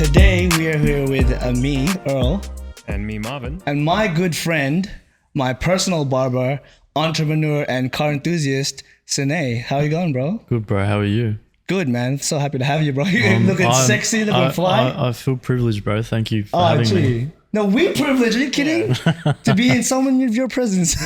Today we are here with me, Earl. And me, Marvin. And my good friend, my personal barber, entrepreneur, and car enthusiast, Sunay. How you going, bro? Good, bro. How are you? Good, man. So happy to have you, bro. You're looking sexy, looking fly. I feel privileged, bro. Thank you for having me. No, we privileged. Are you kidding? To be in someone of your presence.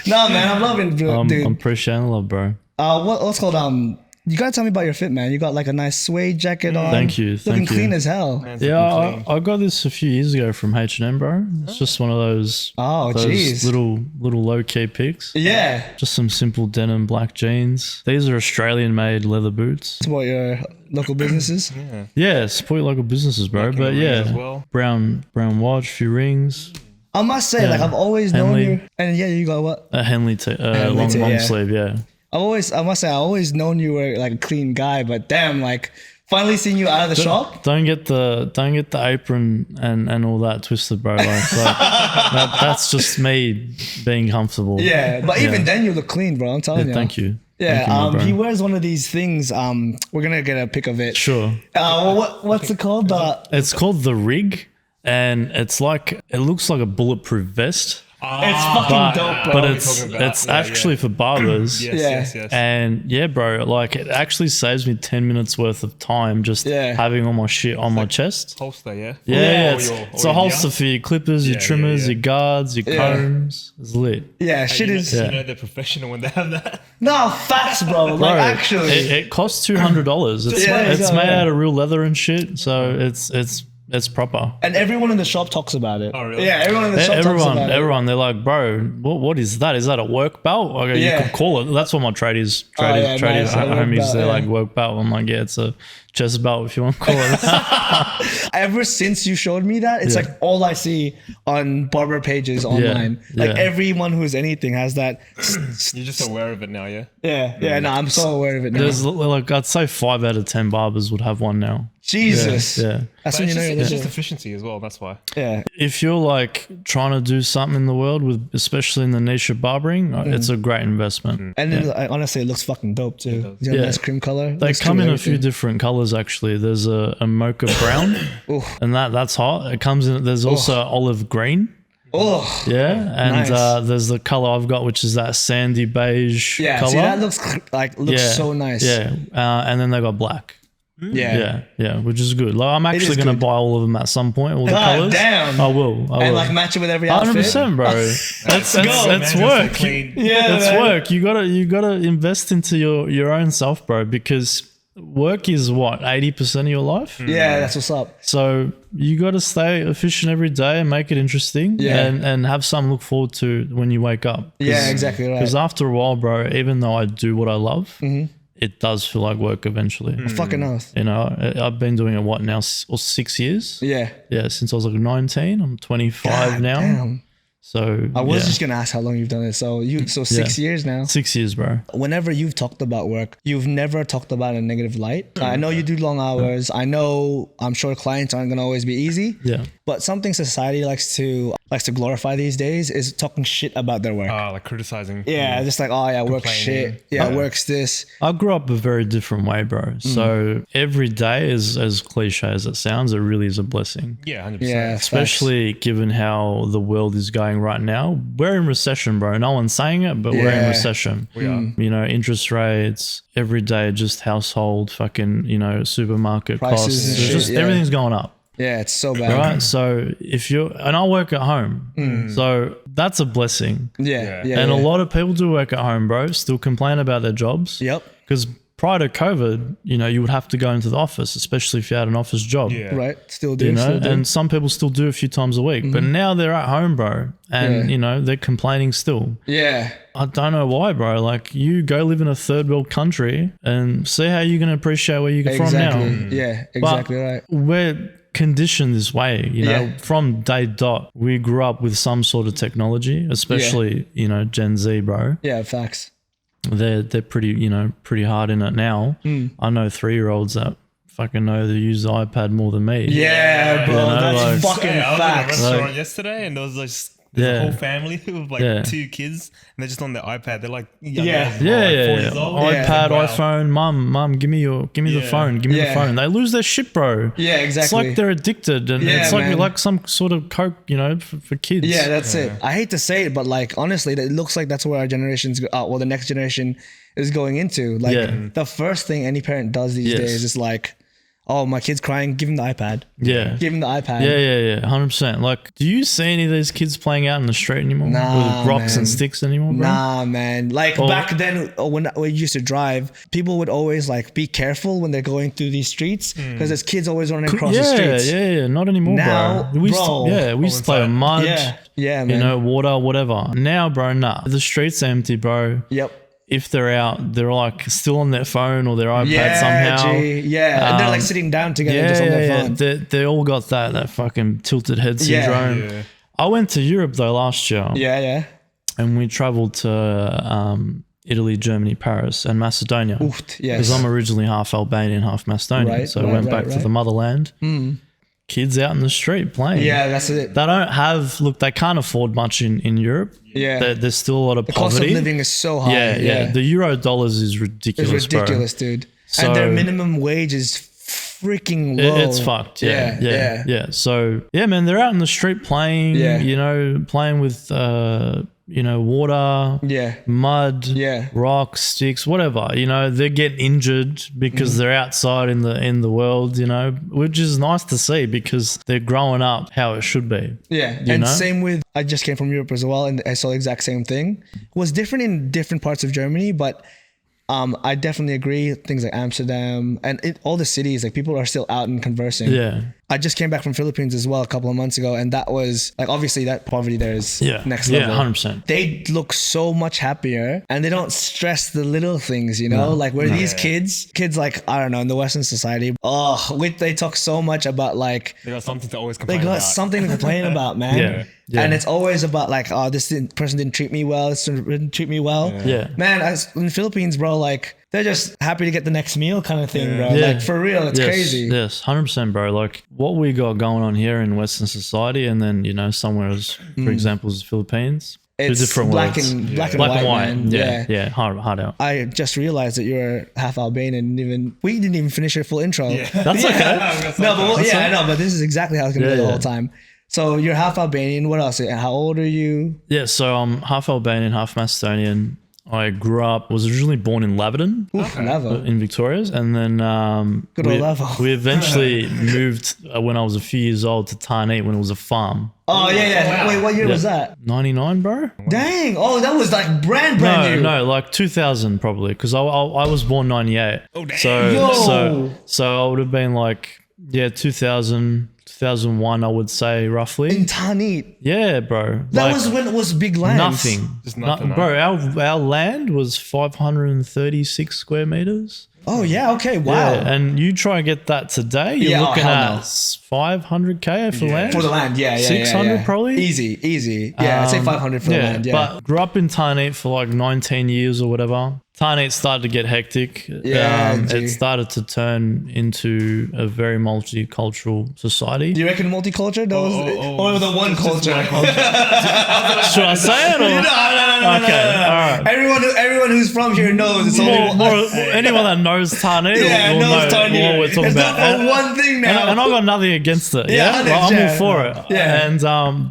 Nah, man. I'm loving, dude. I'm appreciating love, bro. What's called you gotta tell me about your fit, man. You got like a nice suede jacket on. Thank you. Looking clean as hell. Man's Yeah, I got this a few years ago from H&M, bro. It's just one of those. Jeez. Little low key pics. Yeah. Just some simple denim black jeans. These are Australian made leather boots. Support your local businesses. Yeah, support your local businesses, bro. Black But and yeah, rings as well. brown watch, few rings. I must say, like I've always known you. And yeah, you got what? A Henley long sleeve, yeah. I must say, I always known you were like a clean guy, but damn, like finally seeing you out of the shop. Don't get the apron and all that twisted, bro. That's just me being comfortable. Yeah, but even then you look clean, bro. I'm telling you. Thank you. Yeah, Thank you, he wears one of these things. We're gonna get a pic of it. Sure. What's it called? It's called the rig, and it looks like a bulletproof vest. It's fucking dope, bro. But it's actually for barbers. Yes. And yeah, bro, like it actually saves me 10 minutes worth of time just having all my shit on my chest. Holster, yeah? Yeah, it's a holster for your clippers, your trimmers, your guards, your combs. It's lit. Yeah, shit is. You know they're professional when they have that. No, facts, bro. Like Bro, actually. It costs $200. It's made out of real leather and shit, so it's proper. And everyone in the shop talks about it. Oh, really? Yeah, everyone in the shop talks about it. Everyone, they're like, bro, what is that? Is that a work belt? Okay, you could call it. That's what my tradies homies, they're like, work belt. I'm like, yeah, it's a chest belt if you want to call it that. Ever since you showed me that, it's like all I see on barber pages online. Like everyone who's anything has that. You're just aware of it now, yeah? Yeah, no, I'm so aware of it now. There's like, I'd say 5 out of 10 barbers would have one now. Jesus. Yeah. That's But when you know it's just efficiency as well, that's why. Yeah. If you're like trying to do something in the world with, especially in the niche of barbering, it's a great investment. And then, honestly, it looks fucking dope too. You know, nice cream color. They come in a few different colors actually. There's a mocha brown, and that's hot. It comes in. There's also olive green. Oh. Yeah, and there's the color I've got, which is that sandy beige color. See, that looks so nice. Yeah, and then they got black. Yeah, which is good. Like I'm actually gonna buy all of them at some point. All the colors. Damn. I will. And like match it with every outfit. 100%, bro. That's work. It's work. You gotta invest into your own self, bro, because work is what 80% of your life. Yeah, that's what's up. So you got to stay efficient every day and make it interesting, and have something to look forward to when you wake up. Yeah, exactly right. Because after a while, bro, even though I do what I love, it does feel like work eventually. Fucking oath. You know, I've been doing it now 6 years. Yeah, since I was like 19. I'm 25 now. Damn. So I was just gonna ask how long you've done it. So 6 years now. 6 years, bro. Whenever you've talked about work, you've never talked about a negative light. I know you do long hours. I'm sure clients aren't gonna always be easy. Yeah. But something society likes to glorify these days is talking shit about their work. Like criticizing. Yeah, just like, work shit. Yeah, work's this. I grew up a very different way, bro. So every day is as cliche as it sounds, it really is a blessing. Yeah, 100%. Yeah, especially given how the world is going right now. We're in recession, bro. No one's saying it, but we're in recession. We are. You know, interest rates, every day, just household, fucking, you know, supermarket prices costs. Just everything's going up. Yeah, it's so bad. Right. So and I work at home. So that's a blessing. Yeah. And a lot of people do work at home, bro, still complain about their jobs. Yep. Because prior to COVID, you know, you would have to go into the office, especially if you had an office job. Yeah. Right. Still do. You know, and some people still do a few times a week, but now they're at home, bro, and you know, they're complaining still. Yeah. I don't know why, bro. Like, you go live in a third world country and see how you're going to appreciate where you're from now. Yeah, exactly right. We're conditioned this way, you know, from day dot. We grew up with some sort of technology, especially, you know, Gen Z, bro. Yeah, facts. They're pretty hard in it now. I know 3-year-olds that fucking know to use the iPad more than me. Yeah, bro, that's fucking facts. I was in a restaurant yesterday and there was There's Yeah. a whole family with like Yeah. 2 kids, and they're just on their iPad. They're like, young Yeah. as well, like 4 years old. iPad, Wow. iPhone, mum, give me the Yeah. phone, give me the Yeah. phone. They lose their shit, bro. Yeah, It's exactly. like they're addicted, and Yeah, it's man. like some sort of coke, for kids. Yeah, that's it. I hate to say it, but like honestly, it looks like that's where our generation's the next generation is going into. Like Yeah. the first thing any parent does these Yes. days is like, oh, my kid's crying, give him the iPad. yeah. Give him the iPad. Yeah, 100%. Like, do you see any of these kids playing out in the street anymore? Nah, With rocks man. and sticks anymore, bro? Nah, man. Like back then, when we used to drive, people would always like be careful when they're going through these streets because there's kids always running across the streets. Yeah. Not anymore, Now, bro. We used bro. we used to play with mud. Yeah, man. Water, whatever. Now, bro, nah. The street's empty, bro. Yep. If they're out, they're like still on their phone or their iPad Yeah, somehow. yeah. And they're like sitting down together just on their phone. They all got that fucking tilted head Yeah. syndrome. Yeah. I went to Europe though last year. Yeah. And we traveled to Italy, Germany, Paris, and Macedonia. Oof, yes. Because I'm originally half Albanian, half Macedonian. Right, so I went back to the motherland. Kids out in the street playing. Yeah, that's it. They don't have, they can't afford much in Europe. Yeah. There's still a lot of The cost poverty. of living is so high. Yeah. The euro dollars is ridiculous, It's ridiculous, dude. So- and their minimum wage is freaking low. It's fucked. Yeah. So, yeah, man, they're out in the street playing, Yeah. playing with, water, Yeah. mud, Yeah. rocks, sticks, whatever. They're getting injured because they're outside in the world, which is nice to see because they're growing up how it should be. Yeah. You And know? same with, I just came from Europe as well, and I saw the exact same thing. It was different in different parts of Germany, but I definitely agree. Things like Amsterdam and all the cities, like people are still out and conversing. Yeah. I just came back from Philippines as well a couple of months ago, and that was like obviously that poverty there is next level. Yeah, 100%. They look so much happier, and they don't stress the little things, like where these kids like, I don't know, in the Western society, they talk so much about like They got something to always they complain got about. something to complain about, man. Yeah. And it's always about like, oh, person didn't treat me well. This didn't treat me well. Yeah. Man, in the Philippines, bro, like they're just happy to get the next meal kind of thing, bro. Yeah. Like for real, it's crazy. Yes, 100%, bro. Like what we got going on here in Western society, and then somewhere else, for example, is the Philippines. It's different black worlds. and black and Black white, and white. man. Yeah. Hard out. I just realized that you're half Albanian. We didn't even finish your full intro. Yeah. That's okay. No, but I know, but this is exactly how it's gonna be the whole time. So you're half Albanian. What else? How old are you? Yeah, so I'm half Albanian, half Macedonian. I was originally born in Laverton Never. in Victoria, and then Good old Lavo. we eventually moved when I was a few years old to Tarneit when it was a farm. Oh yeah. Wait, what year was that? 99, bro? Dang! Oh, that was like brand new. No, like 2000 probably, because I was born 98. Oh, damn. So I would have been like 2001, I would say roughly. In Tarneit. Yeah, bro. That was when it was big lands. nothing. Just nothing, bro. Our land was 536 square meters. Oh yeah. Okay. Wow. Yeah, and you try and get that today, you're looking hell at 500k for land. For the land, yeah. 600 probably. Easy. Yeah, I'd say 500 for the land. Yeah. But grew up in Tarneit for like 19 years or whatever. Tarneit started to get hectic. Yeah, it started to turn into a very multicultural society. Do you reckon multicultural? Or the one culture? Should I say it? Or? No. Okay, all right. Everyone who's from here knows it's all. Anyone that knows Tarneit will knows know Tarneit. what we're talking It's about. not for one thing now. And I've got nothing against it. Yeah, Yeah, Like, I'm yeah. all for it. Yeah. And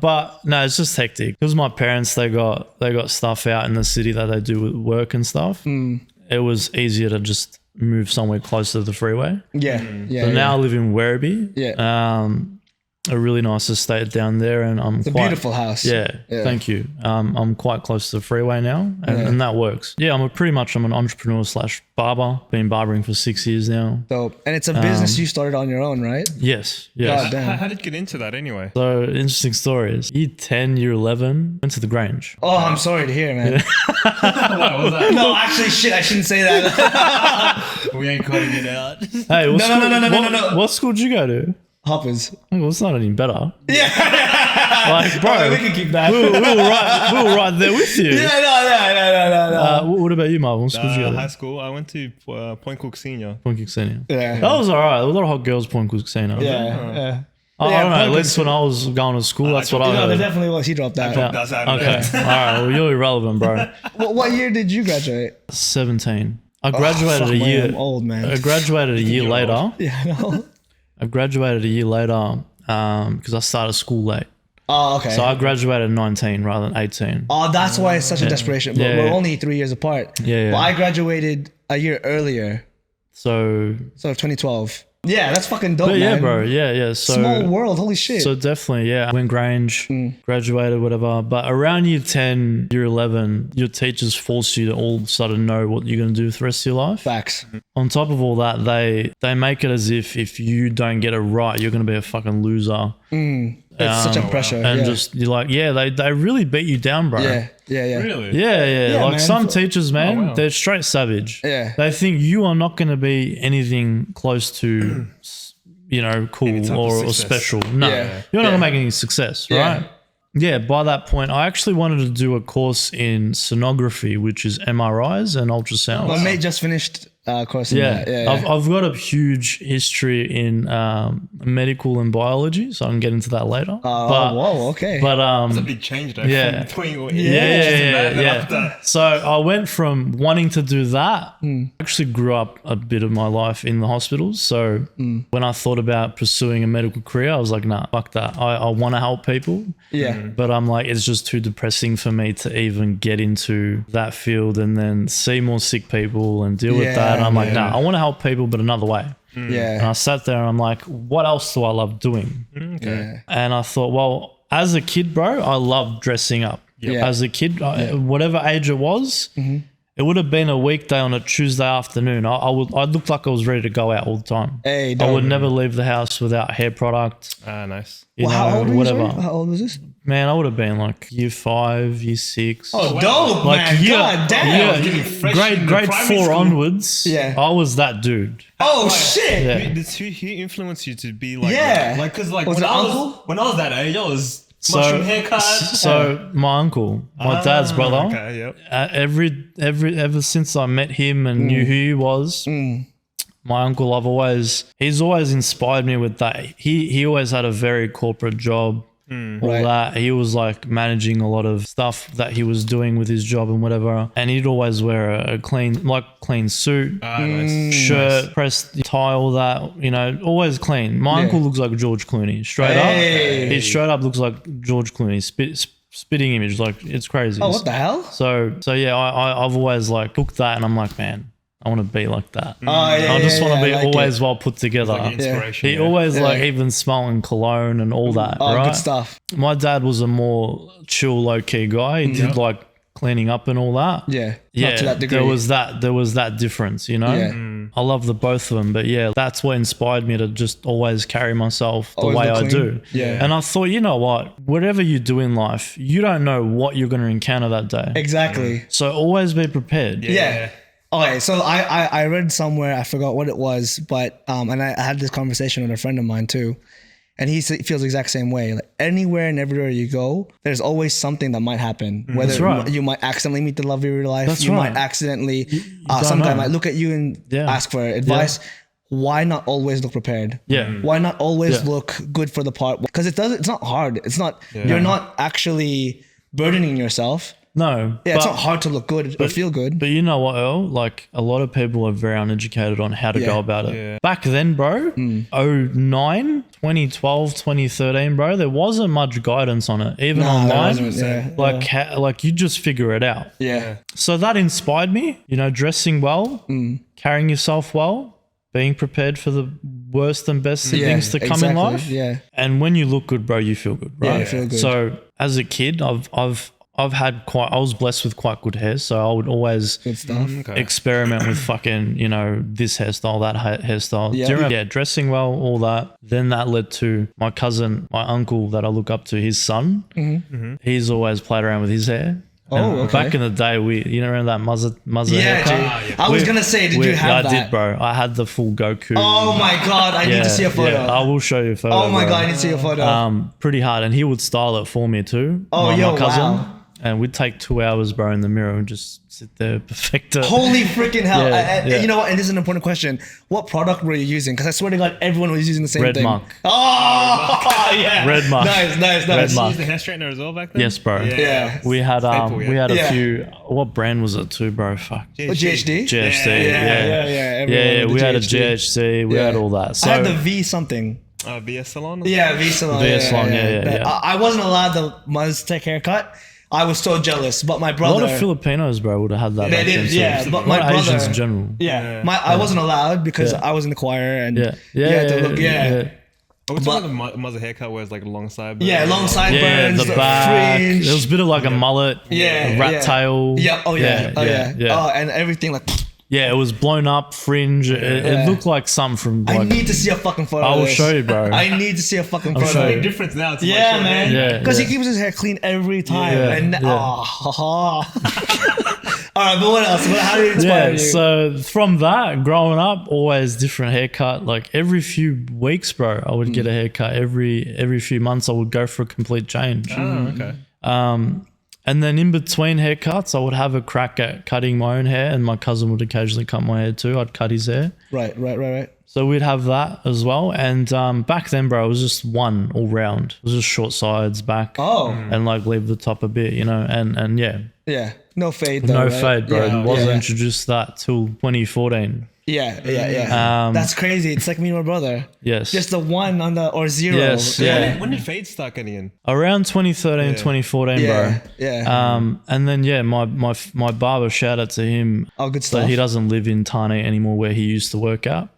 but no, it's just hectic because my parents they got stuff out in the city that they do with work and stuff. It was easier to just move somewhere closer to the freeway. Yeah. So now I live in Werribee. Yeah. A really nice estate down there, and It's a beautiful house. Yeah, thank you. I'm quite close to the freeway now, and that works. Yeah, I'm an entrepreneur / barber. Been barbering for 6 years now. Dope. And it's a business you started on your own, right? Yes. God damn. How did you get into that anyway? So interesting stories. Year 10, year 11, went to the Grange. Oh, I'm sorry to hear, man. What was that? No, actually, shit, I shouldn't say that. We ain't cutting it out. Hey, No. What school did you go to? Hoppers. Well, it's not any better. Yeah. Like, bro, We can keep that. we were right there with you. No. What about you, Marvin? What school did you go High to? school, I went to Point Cook Senior. Point Cook Senior. Yeah. That was alright. A lot of hot girls, Point Cook Senior. Yeah. I I don't know. At least when I was going to school, that's what I No, there heard. definitely was. He dropped out. Yeah. That's out. Okay. All right. Well, you're irrelevant, bro. What year did you graduate? 17. I graduated Fuck, a man, year. I'm old, man. I graduated a year later. Yeah, I know. I graduated a year later because I started school late. Oh, okay. So I graduated at 19 rather than 18. Oh, that's why it's such a desperation. Yeah, We're yeah. only 3 years apart. Yeah, yeah. Well, I graduated a year earlier, So, so 2012. Yeah, that's fucking dope, but yeah, man. bro. Yeah. So, Small world, holy shit. So definitely, yeah. I went Grange, graduated, whatever. But around year 10, year 11, your teachers force you to all of a sudden know what you're going to do for the rest of your life. Facts. On top of all that, they make it as if you don't get it right, you're going to be a fucking loser. It's such a pressure. And yeah. just, you're like, yeah, they really beat you down, bro. yeah. Really? Yeah. Like man. some teachers, man, Oh, wow. they're straight savage. Yeah. They think you are not going to be anything close to, cool type of or success. special. No, Yeah. you're not Yeah. going to make any success, Yeah. right? Yeah, by that point, I actually wanted to do a course in sonography, which is MRIs and ultrasounds. My mate just finished a course in Yeah, that. Yeah. I've got a huge history in medical and biology, so I can get into that later. Whoa, okay. But It's a big change though. Yeah. From between your yeah. So I went from wanting to do that. I actually grew up a bit of my life in the hospitals. So when I thought about pursuing a medical career, I was like, nah, fuck that. I want to help people. yeah. But I'm like, it's just too depressing for me to even get into that field and then see more sick people and deal with Yeah, that. And I'm like, yeah. nah, I want to help people, but another way. And Yeah. I sat there and I'm like, what else do I love doing? Yeah. And I thought, well, as a kid, bro, I loved dressing up. Yeah. As a kid, whatever age it was, it would have been a weekday on a Tuesday afternoon. I looked like I was ready to go out all the time. Hey, I don't. would never leave the house without hair product. Ah, nice. You Well, how know, old were you? whatever. Sorry? How old was this? Man, I would have been like year 5, year 6. Oh, dope, like man. God damn. getting fresh in the grade primary 4 school. onwards. Yeah. I was that dude. Oh, shit. Yeah. Who influenced you to be like Yeah. that? Like, cause like Was when it I uncle? when I was that age, I was mushroom haircut. So my uncle, my dad's brother, Okay, yep. ever since I met him and knew who he was, my uncle, he's always inspired me with that. He always had a very corporate job. All Right. that he was like managing a lot of stuff that he was doing with his job and whatever, and he'd always wear a clean suit, Nice. shirt, pressed tie, all that, always clean. My uncle looks like George Clooney, straight Hey. up. He straight up looks like George Clooney, spitting image, like it's crazy. Oh, what the hell? So yeah, I've always like took that, and I'm like, man, I want to be like that. Oh, yeah. I just want to be I like always it. well put together. Like inspiration. He yeah. always like Yeah. even smelling cologne and all that, Oh, right? good stuff. My dad was a more chill, low key guy. He did like cleaning up and all that. Yeah. Yeah, Not to that degree. there was that difference, you know. Yeah. I love the both of them, but yeah, that's what inspired me to just always carry myself the Always way look I clean. do. Yeah. And I thought, you know what? Whatever you do in life, you don't know what you're going to encounter that day. Exactly. So always be prepared. Yeah. Okay, so I read somewhere, I forgot what it was, but and I had this conversation with a friend of mine too, and he feels the exact same way. Like anywhere and everywhere you go, there's always something that might happen. Whether That's right. you might accidentally meet the love of your life, That's you right. might accidentally, don't some guy know. might look at you and ask for advice. Why not always look prepared? Yeah. Why not always Yeah. look good for the part? Because it's not hard. It's not. You're not actually burdening yourself. No. Yeah, it's not hard to look good or feel good. But you know what, Earl? Like a lot of people are very uneducated on how to go about it. Yeah. Back then, bro, 09, 2012, 2013, bro, there wasn't much guidance on it, even Nah, there online. wasn't, yeah. Like you just figure it out. Yeah. So that inspired me, dressing well, carrying yourself well, being prepared for the worst and best things to come in life. Yeah. And when you look good, bro, you feel good, right? Yeah, I feel good. So as a kid, I was blessed with quite good hair, so I would always Good stuff. experiment with fucking, this hairstyle, that hairstyle. Yeah. Do you remember? Yeah, dressing well, all that. Then that led to my cousin, my uncle that I look up to, his son. He's always played around with his hair. Oh, And okay. Back in the day, remember that muzzer Yeah, haircut? dude. I was gonna say, did you have I that? did, bro. I had the full Goku. Oh my god, I need to see a photo. Yeah, I will show you a photo. Oh my bro. god, I need to see a photo. Pretty hard, and he would style it for me too. Oh, my yo, cousin. wow. and we'd take 2 hours, bro, in the mirror and just sit there, perfect it. Holy freaking hell. Yeah, yeah. You know what? And this is an important question. What product were you using? Because I swear to God, everyone was using the same Red thing. Monk. Oh, yeah. Red Monk. Nice. Red You Monk. used the hair straightener as well back then? Yes, bro. Yeah. We had Staple, yeah. we had a Yeah. few. What brand was it too, bro? Fuck. GHD? GHD. Yeah. Yeah. We had a GHD. We had all that. So I had the V something. VS Salon? Yeah, V salon. VS salon, yeah. I wasn't allowed the Maztec haircut. I was so jealous, but my a brother. lot of Filipinos, bro, would have had that. They back did, then, too. yeah. But A my lot of brother. Asians in general. Yeah, I wasn't allowed because Yeah. I was in the choir and Yeah. you had to look. Yeah. Are we talking about the mother haircut where it's like a long side? Yeah, long Yeah, sideburns, the back. fringe. There was a bit of like a mullet, Yeah, a rat yeah. tail. Yeah. Oh yeah. Oh, and everything like. Yeah, it was blown up fringe. It looked like something from I like. need to see a fucking photo. I of will this. show you, bro. I need to see a fucking I'll photo. show you. Big difference now. To Yeah, like man. Yeah, Because yeah. he keeps his hair clean every time. Yeah, And yeah. all right, but what else? How did it inspire Yeah, you? so from that, growing up, always different haircut. Like every few weeks, bro, I would get a haircut. Every few months, I would go for a complete change. Oh, okay. And then in between haircuts, I would have a crack at cutting my own hair, and my cousin would occasionally cut my hair too. I'd cut his hair. Right. So we'd have that as well. And back then, bro, it was just one all round. It was just short sides back. Oh. And like leave the top a bit, you know, and yeah. Yeah. No fade though. No right? fade, bro. Yeah, It wasn't yeah. introduced that till 2014. Yeah. That's crazy. It's like me and my brother. Yes. Just the one on the or zero. Yes, yeah. When did fade start getting in? Around 2013, 2014, Yeah. bro. Yeah. And then yeah, my barber, shout out to him. Oh, good But stuff. he doesn't live in Tane anymore where he used to work out.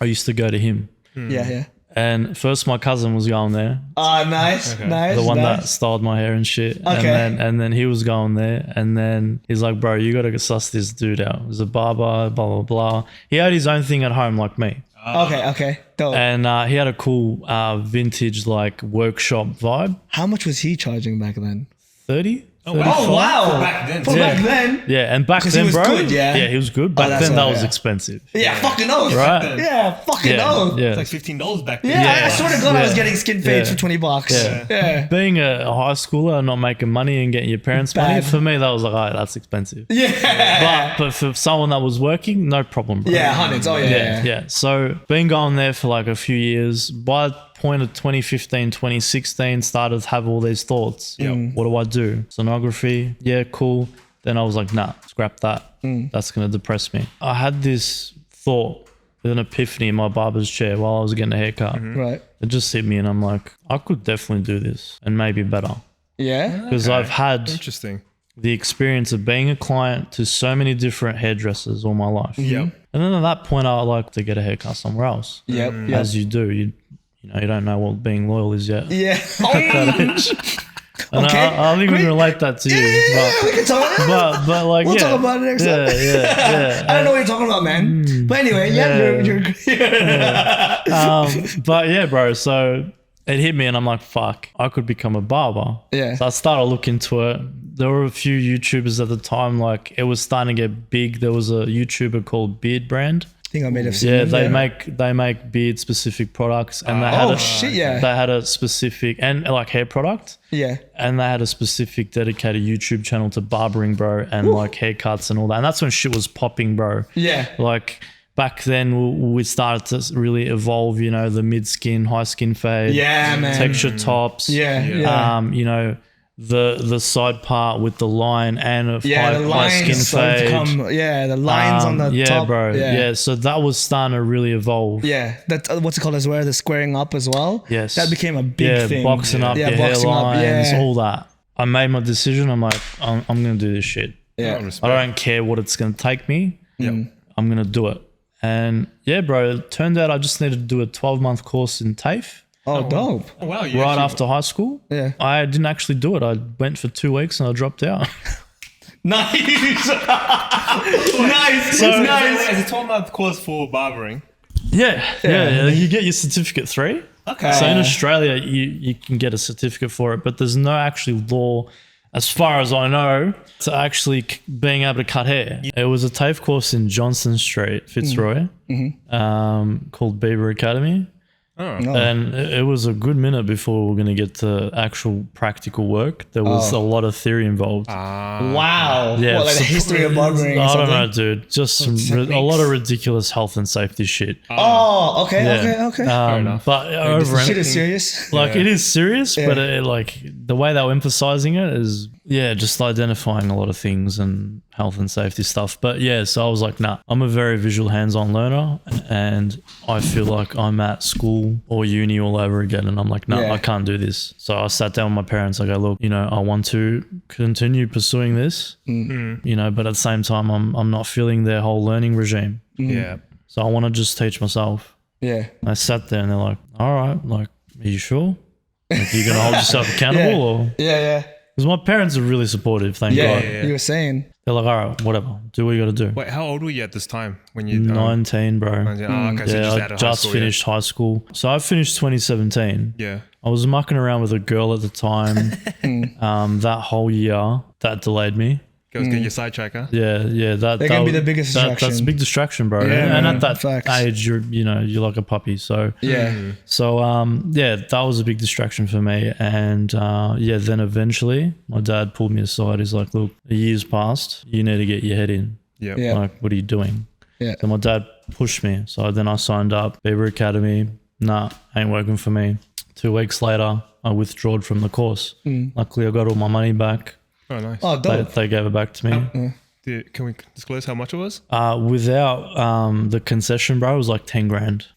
I used to go to him. Yeah. And first my cousin was going there. Ah, nice. The one that styled my hair and shit. Okay. And then he was going there. And then he's like, bro, you got to suss this dude out. He's a barber, blah, blah, blah. He had his own thing at home like me. Okay. Dope. And he had a cool vintage like workshop vibe. How much was he charging back then? 30? wow. 35? Oh, wow. For back then. For Yeah. back then? Yeah, and back 'Cause then, he was bro. good, yeah? Yeah, he was good. Back that's then, that all, was yeah. expensive. Yeah, fucking oath. Right? Yeah, fucking Yeah, oath. yeah. It's like $15 back then. Yeah, I Yeah. swear to God, I was Yeah. getting skin fades Yeah. for $20. Yeah. Yeah. Being a high schooler and not making money and getting your parents' money, Bad. for me, that was like, all right, that's expensive. Yeah. But for someone that was working, no problem, bro. Yeah, hundreds. Oh, yeah. Yeah. So been going there for like a few years. By the point of 2015, 2016, started to have all these thoughts. What do I do? Sonography. Yeah, cool. Then I was like, nah, scrap that. That's going to depress me. I had this thought, an epiphany in my barber's chair while I was getting a haircut. Right. It just hit me and I'm like, I could definitely do this and maybe better. Yeah. Because I've had Interesting. the experience of being a client to so many different hairdressers all my life. Yep. And then at that point, I like to get a haircut somewhere else. Yep. As you do. You don't know what being loyal is yet. Yeah. And Okay, I think we great. can relate that to you. We can talk. But like, We'll yeah. talk about it next yeah, time. yeah. I don't know what you're talking about, man. But anyway, Yeah. you're But yeah, bro. So it hit me and I'm like, fuck, I could become a barber. Yeah. So I started looking into it. There were a few YouTubers at the time, like it was starting to get big. There was a YouTuber called Beard Brand. I think I may have seen Yeah, them, they make beard specific products, and they had Oh, shit, yeah. they had a specific and like hair product, Yeah. and they had a specific dedicated YouTube channel to barbering, bro, and like haircuts and all that. And that's when shit was popping, bro. Yeah. Like back then, we started to really evolve. You know, the mid skin, high skin fade, Yeah, man. texture tops, Yeah. you know, the side part with the line and a Yeah, the high skin lines started to fade. come. Yeah, the lines on the yeah, top. bro. Yeah. Yeah, so that was starting to really evolve. Yeah, that what's it called as well? The squaring up as well. Yes. that became a big thing. Boxing up Yeah, your boxing up, hairlines, yeah. all that. I made my decision. I'm like, I'm going to do this shit. Yeah, I don't care what it's going to take me. Yep. I'm going to do it. And yeah, bro, it turned out I just needed to do a 12-month course in TAFE Oh, dope. Oh, wow. You right actually- after high school. Yeah. I didn't actually do it. I went for 2 weeks and I dropped out. Nice. nice. So, nice. As a 12-month course for barbering. Yeah. You get your certificate 3. Okay. So in Australia, you can get a certificate for it, but there's no actually law, as far as I know, to actually being able to cut hair. It was a TAFE course in Johnston Street, Fitzroy, called Bieber Academy. Oh. No. And it was a good minute before we were going to get to actual practical work. There was a lot of theory involved. Wow. Yeah, What, like the so- history of barbering? Or I don't something? know, dude. Just a lot of ridiculous health and safety shit. Oh, okay, Yeah. okay. enough. But over Shit is serious. like it is serious, Yeah. but like the way they were emphasizing it is just identifying a lot of things and health and safety stuff. But so I was like, nah, I'm a very visual hands-on learner, and I feel like I'm at school or uni all over again, and I'm like, no, Yeah. I can't do this. So I sat down with my parents. I go, look, I want to continue pursuing this, but at the same time, I'm not feeling their whole learning regime. Yeah. So I want to just teach myself. Yeah. And I sat there and they're like, all right, like, are you sure? Like, are you going to hold yourself accountable? Or Yeah. because my parents are really supportive, thank Yeah. God. You were saying. They're like, all right, whatever, do what you got to do. Wait, how old were you at this time when you? 19, bro. Okay, so Yeah, just I out of high just school, finished high school. So I finished 2017. Yeah. I was mucking around with a girl at the time. That whole year, that delayed me. Go get your sidetracker. Yeah. That They can be was- the biggest That's a distraction. big distraction, bro. Yeah, and man, at that facts. age, you're like a puppy. So Yeah. So that was a big distraction for me, and then eventually my dad pulled me aside. He's like, "Look, a year's passed. You need to get your head in. Yep. Yeah. Like, what are you doing?" Yeah. So my dad pushed me. So then I signed up Beaver Academy. Nah, ain't working for me. 2 weeks later, I withdrawed from the course. Luckily, I got all my money back. Oh, nice. Oh, They, dope. they gave it back to me. Can we disclose how much it was? Without the concession, bro, it was like 10 grand.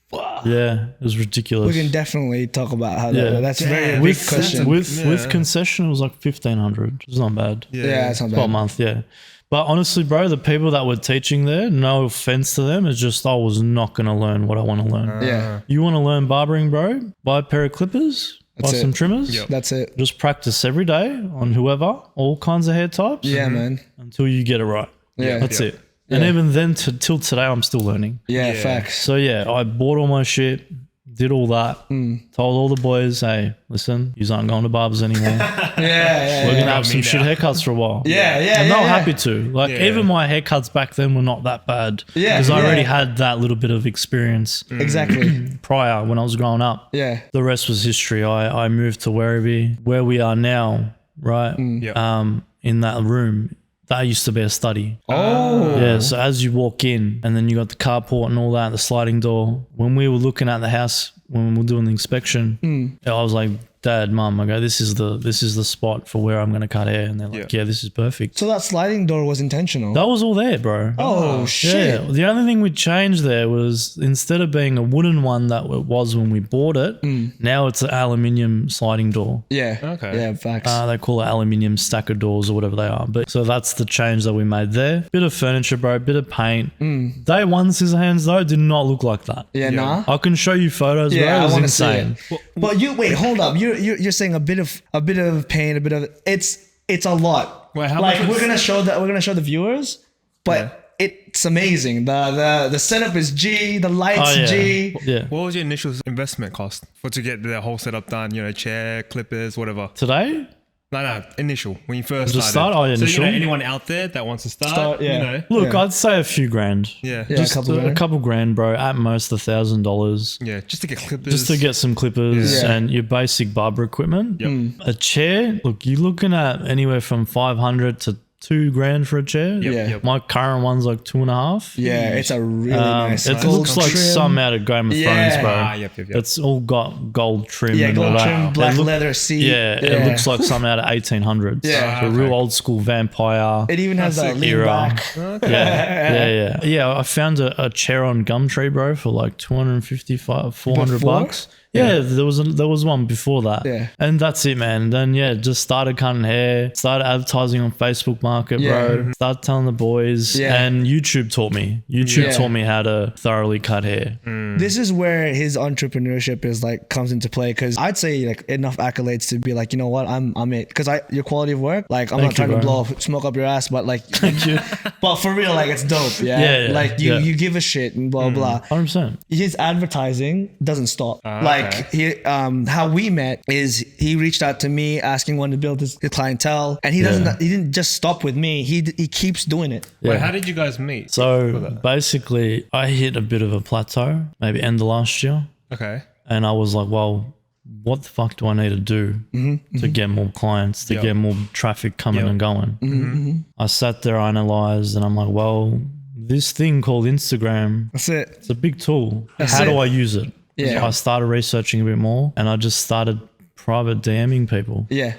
Yeah, it was ridiculous. We can definitely talk about how Yeah. that's very big with question. with concession, it was like 1,500. It's not bad. Yeah, it's not 12 bad. month, yeah. But honestly, bro, the people that were teaching there, no offense to them, it's just I was not going to learn what I want to learn. Yeah. You want to learn barbering, bro? Buy a pair of clippers, buy That's some it. trimmers. Yep. That's it. Just practice every day on whoever, all kinds of hair types. Yeah, man. Until you get it right. Yeah. That's it. And Yeah. even then, till today, I'm still learning. Yeah, Yeah. facts. So I bought all my shit, did all that, told all the boys, hey, listen, you aren't going to barbers anymore. Yeah. We're Yeah. gonna have some me shit now. haircuts for a while. Yeah. And they were Yeah. happy to. Like Yeah. even my haircuts back then were not that bad. Yeah, Because I yeah. already had that little bit of experience Exactly. prior when I was growing up. Yeah. The rest was history. I moved to where we are now, right? Yep. In that room. That used to be a study. Oh. Yeah, so as you walk in and then you got the carport and all that, the sliding door. When we were looking at the house, when we were doing the inspection, I was like, Dad, Mum, I go, this is the spot for where I'm going to cut hair. And they're like, yeah, this is perfect. So that sliding door was intentional. That was all there, bro. Oh, shit. Yeah. The only thing we changed there was instead of being a wooden one that it was when we bought it, now it's an aluminium sliding door. Yeah. Okay. Yeah, facts. They call it aluminium stacker doors or whatever they are. But so that's the change that we made there. Bit of furniture, bro. Bit of paint. Day one Scissorhands though did not look like that. yeah, nah. I can show you photos, bro. Yeah, It I was want to see insane. it. But you wait, hold up. You're saying a bit of pain, a bit of it's a lot. Wait, how like much we're was- gonna show the viewers, but it's amazing. The setup is G, the lights Oh, yeah. G. Yeah. What was your initial investment cost to get the whole setup done? Chair, clippers, whatever. Today? No, initial when you first Just started. start? Oh, yeah, So initial. anyone out there that wants to start, yeah. Look, Yeah. I'd say a few grand. yeah, Yeah, Just a couple grand. a couple grand, bro. At most $1,000. yeah, just to get clippers, Just to get some clippers Yeah. and your basic barber equipment. Yep. A chair, look, you're looking at anywhere from 500 to 2 grand for a chair. Yep, Yeah. yep. My current one's like 2.5. Yeah, it's a really nice. It gold looks like trim. some out of Game of Yeah. Thrones, bro. Yep. It's all got gold trim Yeah, and all gold that. trim, black It look- leather seat. Yeah, it looks like something out of 1800s. Yeah. So a real old school vampire. It even has that lean era. back. Yeah, I found a chair on Gumtree, bro, for like 255, 400 Before? bucks. Yeah, there was one before that. Yeah. And that's it, man. Then just started cutting hair, started advertising on Facebook Market, Yeah. bro. Started telling the boys. Yeah. And YouTube taught me. YouTube Yeah. taught me how to thoroughly cut hair. This is where his entrepreneurship is like comes into play, because I'd say like enough accolades to be like, you know what, I'm it, because your quality of work, like I'm not Thank you, trying to bro. blow smoke up your ass, but like Thank you. but for real, like it's dope. Yeah, like you give a shit and blah blah. 100%. His advertising doesn't stop. Like he how we met is he reached out to me asking one to build his clientele, and he didn't just stop with me, he keeps doing it. Yeah. Wait, how did you guys meet? So basically, I hit a bit of a plateau, maybe end of last year. Okay. And I was like, well, what the fuck do I need to do to get more clients, to get more traffic coming and going? I sat there, I analyzed, and I'm like, well, this thing called Instagram, That's it. it's a big tool. That's How it. do I use it? Yeah. So I started researching a bit more, and I just started private DMing people. Yeah.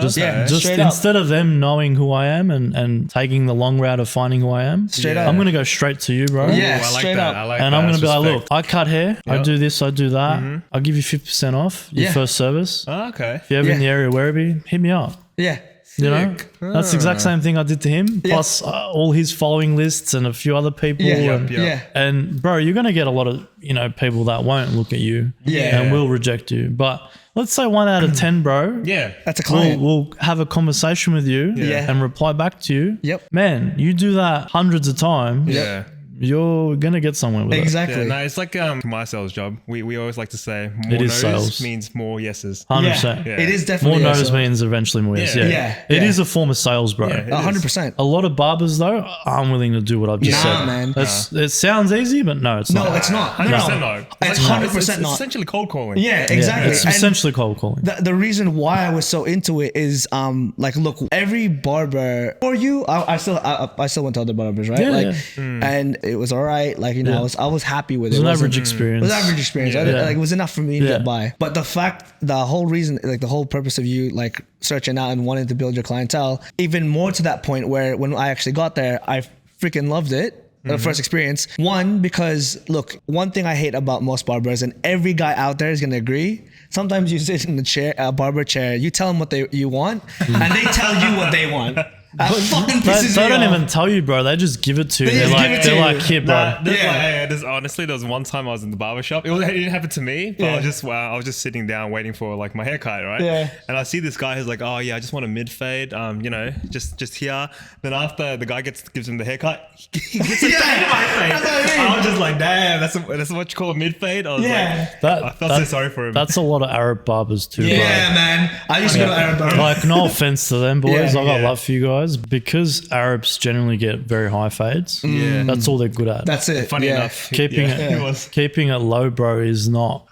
Just straight up. instead of them knowing who I am and taking the long route of finding who I am, Straight up. I'm going to go straight to you, bro. Yeah. Ooh, I like straight that. up. I like And that. I'm going to be like, That's look, I cut hair, I Yep. do this, I do that. I'll give you 50% off your Yeah. first service. respect. Okay. If you're ever in Yeah. the area, Werribee, hit me up. Yeah. You know, that's the exact same thing I did to him, Yeah. plus all his following lists and a few other people. Yeah. And, Yep. Yeah. and bro, you're going to get a lot of, people that won't look at you Yeah. and will reject you. But let's say 1 out of 10, bro. Yeah. That's a client. We'll have a conversation with you Yeah. and reply back to you. Yep. Man, you do that hundreds of times, Yeah. you're going to get somewhere with Exactly. Yeah, no, it's like my sales job. We always like to say more It is no's sales. means more yeses. it. 100%. Yeah. It is More definitely no's so. means eventually more yes. Yeah. Yeah. Yeah. It Yeah. is a form of sales, bro. Yeah, it is. 100%. A lot of barbers, though, aren't willing to do what I've just Nah, said. man. It sounds easy, but no, it's No, not. it's not. 100% No. no. It's like- 100% it's not. essentially cold calling. Yeah, Yeah, exactly. it's And essentially cold calling. the reason why I was so into it is like, look, every barber for you, I still went to other barbers, right? Yeah, like, yeah. and it was all right. Like, Yeah. I was happy with it. It was an wasn't- average experience. It was average experience. Yeah. Like, it was enough for me to Yeah. get by. But the whole reason, like the whole purpose of you like searching out and wanting to build your clientele, even more to that point where when I actually got there, I freaking loved it. The first experience. One, because look, one thing I hate about most barbers, and every guy out there is gonna agree. Sometimes you sit in the chair, a barber chair, you tell them what you want, and they tell you what they want. That fucking pisses They me don't off. even tell you, bro. They just give it to you. They They're just like, give it to they're you. like, here, bro. Honestly, there was one time I was in the barber shop. It didn't happen to me, but I was just sitting down waiting for like my haircut, right? Yeah. And I see this guy who's like, oh yeah, I just want a mid fade, just here. Then after the guy gives him the haircut, he gets a Yeah. fade in my face. That's what I mean. I was just like, damn, that's what you call a mid fade. I was Yeah. like, I felt so sorry for him. That's a lot of Arab barbers too, Yeah, man. I used to go to Arab bro. barber. Like, no offense to them, boys. Yeah, I got yeah. love for you guys because Arabs generally get very high fades. Yeah. That's all they're good at. That's it. Funny yeah. enough, Keeping it- it was. Keeping it low, bro, is not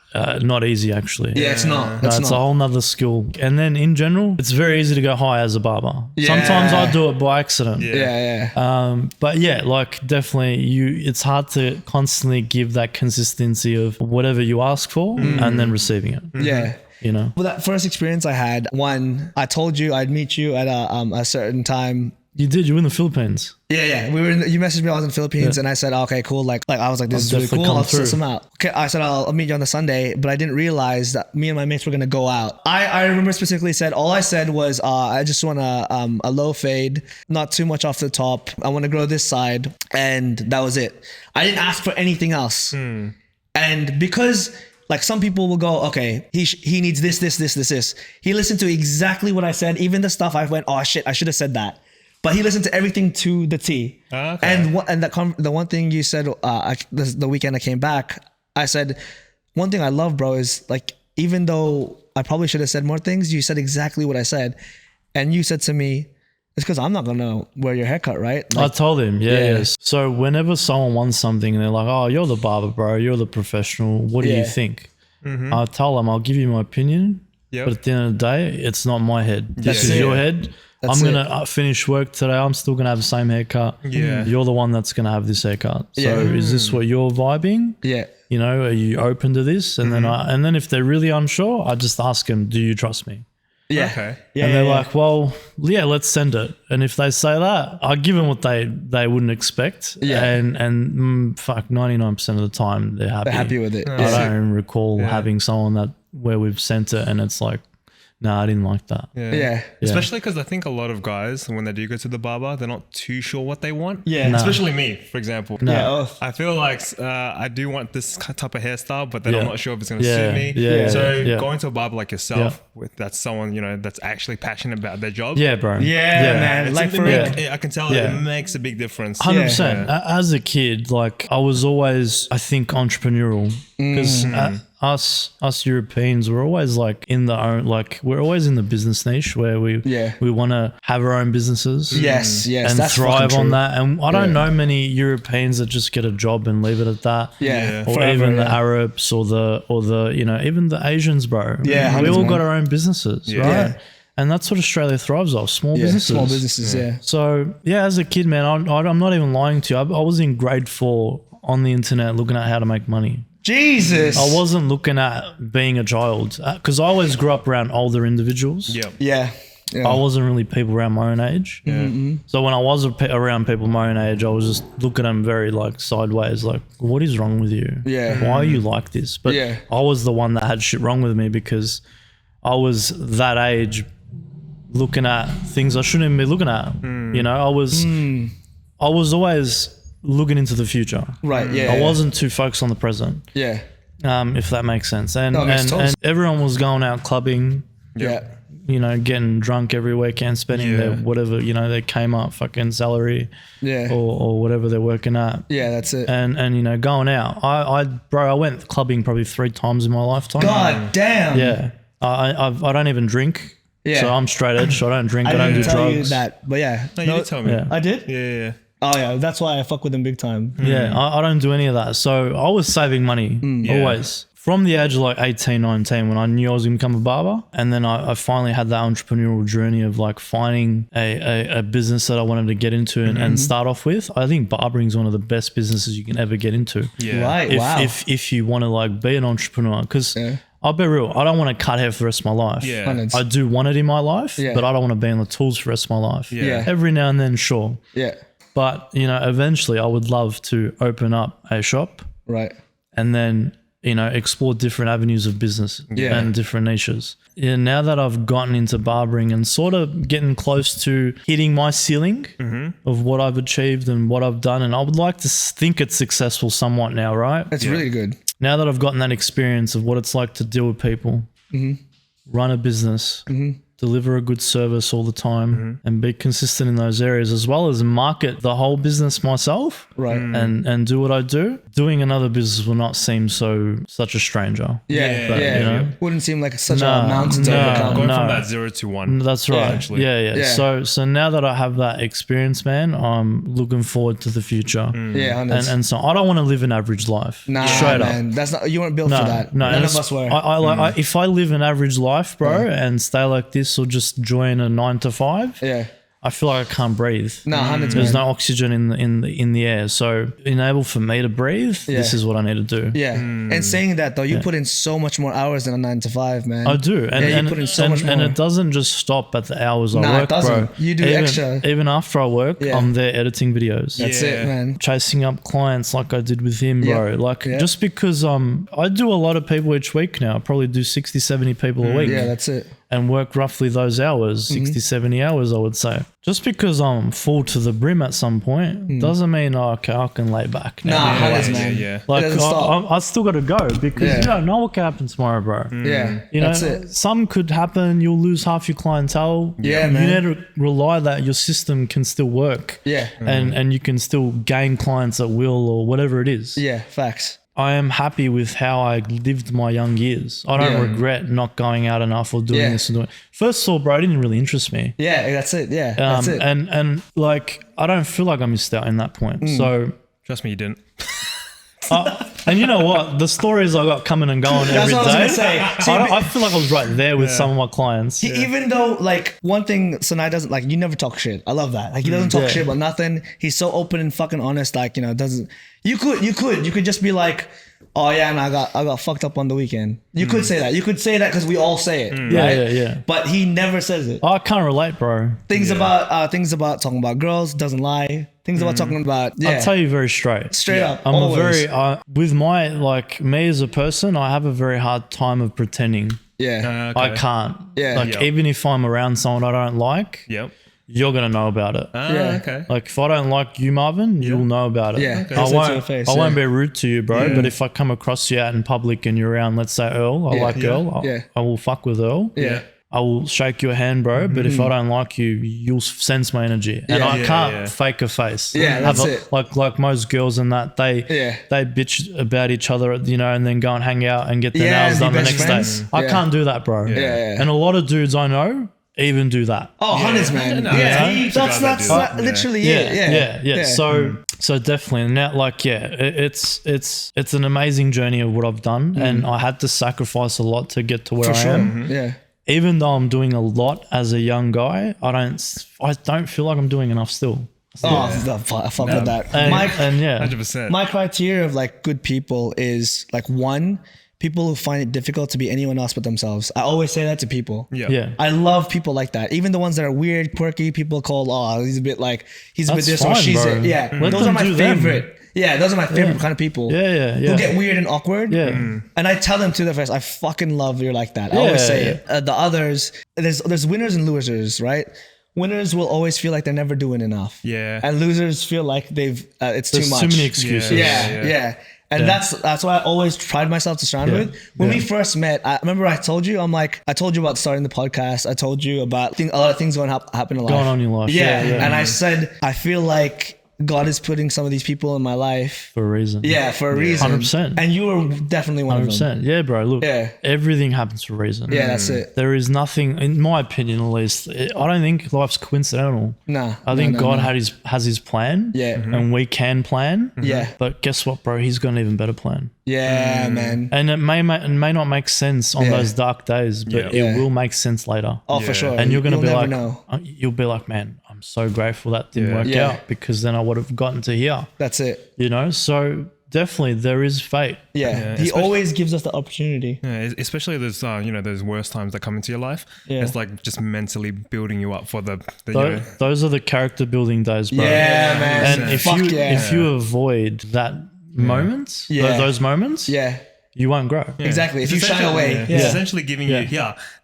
easy actually. Yeah, it's not. No, It's it's not. a whole nother skill. And then in general, it's very easy to go high as a barber. Yeah. Sometimes I do it by accident. Yeah. Yeah. But yeah, like definitely it's hard to constantly give that consistency of whatever you ask for and then receiving it. Yeah. Well, Well, that first experience I had, one, I told you I'd meet you at a certain time. you did, you were in the Philippines. Yeah. You messaged me, I was in the Philippines, and I said, okay, cool. Like I was like, this is really definitely cool. come I'll through. set some out. Okay, I said, I'll meet you on the Sunday, but I didn't realize that me and my mates were going to go out. I remember specifically all I said was, I just want a low fade, not too much off the top. I want to grow this side. And that was it. I didn't ask for anything else. And because like some people will go, okay, he needs this. He listened to exactly what I said. Even the stuff I went, oh shit, I should have said that. But he listened to everything to the T. Okay. And the one thing you said the weekend I came back, I said, one thing I love, bro, is like, even though I probably should have said more things, you said exactly what I said. And you said to me, it's because I'm not going to wear your haircut, right? I Like, told him, Yeah. yes. So whenever someone wants something and they're like, oh, you're the barber, bro, you're the professional, what do Yeah. you think? I tell them, I'll give you my opinion, Yep. but at the end of the day, it's not my head. This is it. your head. That's I'm going to finish work today. I'm still going to have the same haircut. Yeah. You're the one that's going to have this haircut. So Yeah. is this what you're vibing? yeah. You know, are you open to this? And then if they're really unsure, I just ask them, do you trust me? Yeah. Okay. Yeah. And they're yeah. like, well, yeah, let's send it. And if they say that, I give them what they wouldn't expect. Yeah. And fuck, 99% of the time they're happy. They're happy with it. I Yeah. don't recall having someone where we've sent it and it's like, nah, I didn't like that. Yeah. Especially because I think a lot of guys, when they do go to the barber, they're not too sure what they want. Yeah. No. Especially me, for example. Yeah. Oh. I feel like I do want this type of hairstyle, but then I'm Yeah. not sure if it's going to Yeah. suit me. Yeah. So Yeah. going to a barber like yourself, that's someone, that's actually passionate about their job. Yeah, bro. Yeah, man. It's Like for something real. I can tell Yeah. it makes a big difference. 100%. As a kid, like I was always, I think, entrepreneurial. because us Europeans, we're always like we're always in the business niche where we want to have our own businesses. Yes, and that's thrive fucking on true. that. And I don't know many Europeans that just get a job and leave it at that. Yeah, or forever, even the yeah. Arabs or the even the Asians, bro. Yeah, we all 100%. got our own businesses, right? Yeah. And that's what Australia thrives off, small Yeah, businesses. small businesses, yeah. So yeah, as a kid, man, I'm not even lying to you. I was in grade 4 on the internet looking at how to make money. Jesus. I wasn't looking at being a child because I always grew up around older individuals. Yep. Yeah. Yeah. I wasn't really people around my own age. So when I was around people my own age, I was just looking at them very like sideways, like, what is wrong with you? Yeah. Why are you like this? But Yeah. I was the one that had shit wrong with me because I was that age looking at things I shouldn't even be looking at. You know, I was always looking into the future. Right, yeah. I wasn't too focused on the present. Yeah. If that makes sense. And, No, it makes and, total and everyone was going out clubbing, Yeah. you know, getting drunk every weekend, spending their whatever, you know, their Kmart fucking salary Yeah. or whatever they're working at. Yeah, that's it. And you know, going out. I went clubbing probably 3 times in my lifetime. God damn. Yeah. I don't even drink. Yeah. So I'm straight edge. So I don't drink. I, I don't didn't do tell you drugs. that, but yeah. No, you did tell me. Yeah. I did? Yeah. Oh yeah, that's why I fuck with them big time. Yeah, I don't do any of that. So I was saving money always. From the age of like 18, 19, when I knew I was going to become a barber. And then I finally had that entrepreneurial journey of like finding a business that I wanted to get into and start off with. I think barbering is one of the best businesses you can ever get into. Yeah. Right. If, wow. if you want to like be an entrepreneur, because I'll be real, I don't want to cut hair for the rest of my life. Yeah. Hundreds. I do want it in my life, Yeah. but I don't want to be on the tools for the rest of my life. Yeah. Every now and then, sure. Yeah. But, you know, eventually I would love to open up a shop Right. and then, you know, explore different avenues of business Yeah. and different niches. Yeah, now that I've gotten into barbering and sort of getting close to hitting my ceiling of what I've achieved and what I've done, and I would like to think it's successful somewhat now, right? That's really good. Now that I've gotten that experience of what it's like to deal with people, run a business, deliver a good service all the time and be consistent in those areas, as well as market the whole business myself Right. and do what I do, doing another business will not seem such a stranger. Yeah. But, yeah. you know, Wouldn't seem like such No, a mountain to no. overcome. Going No. from that 0 to 1. That's right. essentially. Yeah. Yeah. So now that I have that experience, man, I'm looking forward to the future. Yeah, hundreds. And so I don't want to live an average life. Nah, Straight man. up. That's not. You weren't built for that. No, None and of us were. if I live an average life, bro, and stay like this or just join a 9 to 5, yeah. I feel like I can't breathe. Nah, hundreds. There's man. no oxygen in the air. So enable for me to breathe, this is what I need to do. Yeah. And saying that though, you put in so much more hours than a 9 to 5, man. I do. And, Yeah, you and, put in so and, much and more. it doesn't just stop at the hours I Nah, work, it doesn't. bro. You do even, extra. Even after I work, Yeah. I'm there editing videos. That's Yeah. it, man. Chasing up clients like I did with him, bro. Yep. Like Yep. just because I do a lot of people each week now. I probably do 60, 70 people a week. Yeah, that's it. And work roughly those hours, 60, 70 hours, I would say. Just because I'm full to the brim at some point doesn't mean, okay, I can lay back now. Nah, hundreds, yeah, man. yeah. Like, It doesn't stop. I still got to go because Yeah. you don't know what can happen tomorrow, bro. Yeah. You know, that's it. some could happen. You'll lose half your clientele. Yeah, You man. need to rely that your system can still work. Yeah. And you can still gain clients at will or whatever it is. Yeah. Facts. I am happy with how I lived my young years. I don't Yeah. regret not going out enough or doing Yeah. this and doing. First of all, bro, it didn't really interest me. Yeah. That's it. Yeah. That's it. And like I don't feel like I missed out in that point. So Trust me, you didn't. and you know what? The stories I got coming and going That's every what I day. was gonna say. See, I feel like I was right there with some of my clients. Even though, like, one thing Sunay doesn't, like, you never talk shit. I love that. Like, he doesn't talk Yeah. shit about nothing. He's so open and fucking honest. Like, you know, doesn't. You could just be like, oh yeah, and I got fucked up on the weekend. You could say that. You could say that because we all say it. Yeah, right? yeah. But he never says it. I can't relate, bro. Things about talking about girls, doesn't lie. Things about talking about I'll tell you very straight. straight up. I'm always. a very with my like me as a person, I have a very hard time of pretending. yeah. Okay. I can't. Yeah. Like Yep. even if I'm around someone I don't like, Yep. you're gonna know about it. Yeah. Okay. Like if I don't like you, Marvin, you'll know about it. Yeah. Okay. I Say it to won't. your face, I won't yeah. be rude to you, bro. But if I come across you out in public and you're around, let's say Earl, I like Yeah. Earl. Yeah. I will fuck with Earl. Yeah. I will shake your hand, bro. But if I don't like you, you'll sense my energy, and I can't fake a face. Yeah, that's it. Like most girls and that they bitch about each other, you know, and then go and hang out and get their nails done the next day. I can't do that, bro. And a lot of dudes I know even do that. Oh, hundreds, man. That's literally it. Yeah. So definitely now, like, it's an amazing journey of what I've done, and I had to sacrifice a lot to get to where I am. Yeah. Even though I'm doing a lot as a young guy, I don't feel like I'm doing enough still. I fuck with that. And 100%. My criteria of like good people is like, one, people who find it difficult to be anyone else but themselves. I always say that to people. Yeah. I love people like that. Even the ones that are weird, quirky, people call, he's a bit this or she's bro. it. Yeah. Let those are my them do favorite. them. Yeah, those are my favorite kind of people. Yeah. Who get weird and awkward. Yeah. And I tell them to their face, I fucking love you're like that. I always say it. The others, there's winners and losers, right? Winners will always feel like they're never doing enough. Yeah. And losers feel like it's There's too much. too many excuses. Yeah. And that's why I always tried myself to surround with. When we first met, I remember I told you about starting the podcast. I told you about a lot of things going to happen in life. Going on in your life. Yeah. And I said, I feel like God is putting some of these people in my life For a reason. Yeah, for a reason. 100%. And you were definitely one of them. 100%. Yeah, bro. Look, Yeah. everything happens for a reason. Yeah, that's it. There is nothing, in my opinion at least, I don't think life's coincidental. Nah. I think God has his plan. Yeah. And we can plan. Yeah. But guess what, bro? He's got an even better plan. Yeah, man. And it may not make sense on those dark days, but it will make sense later. Oh, for sure. And you'll never know. You'll be like, man, I'm so grateful that didn't work out, because then I would have gotten to here. That's it. You know, so definitely there is fate. Yeah. He always gives us the opportunity. Yeah, especially those those worst times that come into your life. Yeah. It's like just mentally building you up for the Those are the character building days, bro. Yeah, man. And if you avoid that moments, those moments, you won't grow. Exactly. If you shy away. It's essentially giving you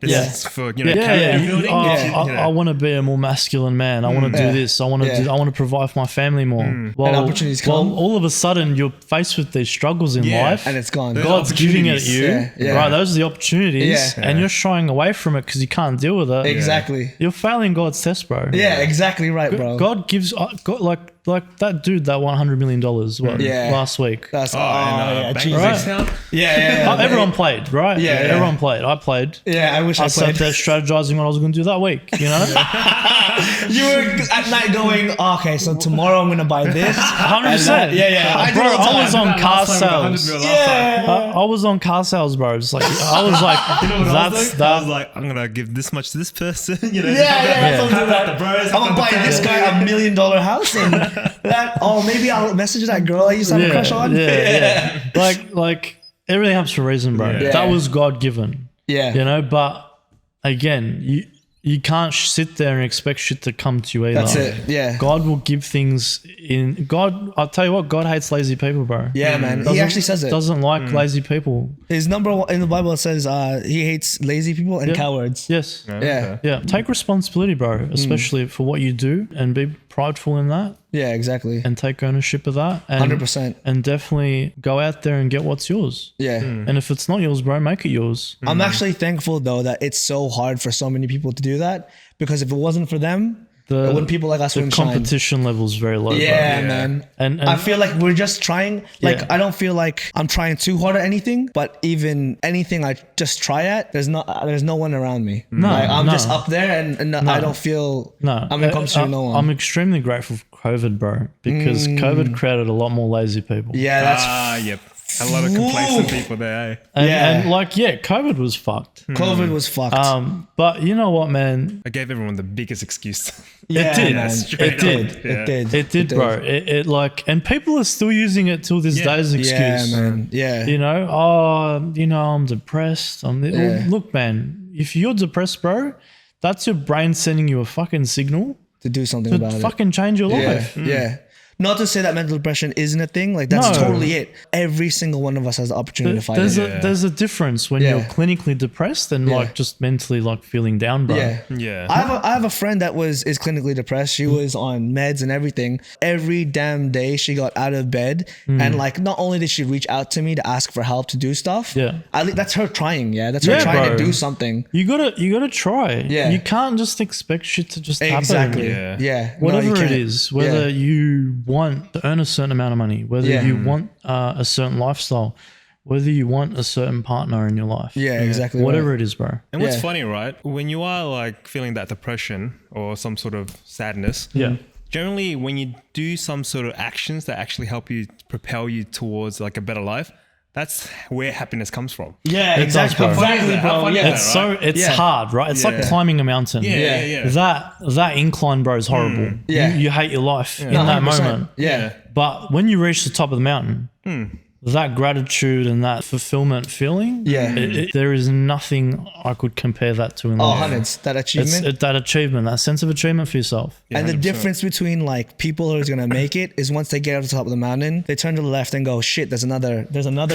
this is for character building. I want to be a more masculine man. I want to do this. I want to provide for my family more. And opportunities come. Well, all of a sudden you're faced with these struggles in life, And it's gone. God's giving it at you. Right, those are the opportunities, Yeah. and you're shying away from it because you can't deal with it. Exactly. You're failing God's test, bro. Yeah, exactly right, bro. God gives like that dude that $100 million last week. That's Everyone played, right? Yeah. Everyone played. I played. Yeah, I wish I sat played. there strategizing what I was going to do that week, you know? You were at night going, okay, so tomorrow I'm going to buy this. 100%. Yeah. I was on car sales. Yeah. I was on car sales, bro. It's like, I was like, I was like, I'm going to give this much to this person. You know, I'm going to buy this guy $1 million house and maybe I'll message that girl I used to have a crush on. Yeah. Like everything happens for a reason, bro. Yeah. That was God given. Yeah. You know, but again, you can't sit there and expect shit to come to you either. That's it. Yeah. God will give things I'll tell you what, God hates lazy people, bro. Yeah, man. He actually says it. Doesn't like lazy people. His number one in the Bible, it says he hates lazy people and cowards. Yes. Yeah. Take responsibility, bro, especially for what you do, and be prideful in that. Yeah, exactly. And take ownership of that. And 100%. And definitely go out there and get what's yours. Yeah. And if it's not yours, bro, make it yours. I'm actually thankful though that it's so hard for so many people to do that, because if it wasn't for them, when people like us wouldn't shine. The competition level is very low. Yeah, bro. man. And I feel like we're just trying. I don't feel like I'm trying too hard at anything, but even anything I just try at, there's no one around me. I'm just up there, and I don't feel. I'm in competition with no one. I'm extremely grateful for COVID, bro, because COVID created a lot more lazy people. Yeah, that's yep. A lot of complacent people there, eh? And COVID was fucked. COVID was fucked. But you know what, man? I gave everyone the biggest excuse. Yeah, it did. Man. It did. It did, bro. It and people are still using it till this day as an excuse. Yeah, man. Yeah. You know, I'm depressed. Look, man, if you're depressed, bro, that's your brain sending you a fucking signal to do something about it. To fucking change your life. Yeah. Not to say that mental depression isn't a thing. Like that's No. totally it. Every single one of us has the opportunity to fight it. There's a difference when you're clinically depressed and like just mentally like feeling down, bro. Yeah. I have a friend that is clinically depressed. She was on meds and everything. Every damn day she got out of bed and like not only did she reach out to me to ask for help to do stuff. Yeah. That's her trying. Yeah. That's her trying bro. to do something. You gotta try. Yeah. You can't just expect shit to just Exactly. happen. Yeah. Whatever No, you it can't. is, whether you want to earn a certain amount of money, whether you want a certain lifestyle, whether you want a certain partner in your life. Yeah, exactly. Whatever right. it is, bro. And what's Yeah. funny, right? When you are like feeling that depression or some sort of sadness, Yeah. generally when you do some sort of actions that actually help you propel you towards like a better life, that's where happiness comes from. Yeah, It exactly. does, bro. Exactly, How bro. funny is Yeah. that, It's so it's Yeah. hard, right? It's like Yeah. climbing a mountain. Yeah. That incline, bro, is horrible. Yeah. You hate your life in No, that 100%. moment. Yeah. But when you reach the top of the mountain, that gratitude and that fulfillment feeling, Yeah. there is nothing I could compare that to in Oh, life. hundreds. That It's achievement. that achievement, that sense of achievement for yourself. And the 100%. difference between like people who are gonna make it is once they get up to the top of the mountain, they turn to the left and go, shit, there's another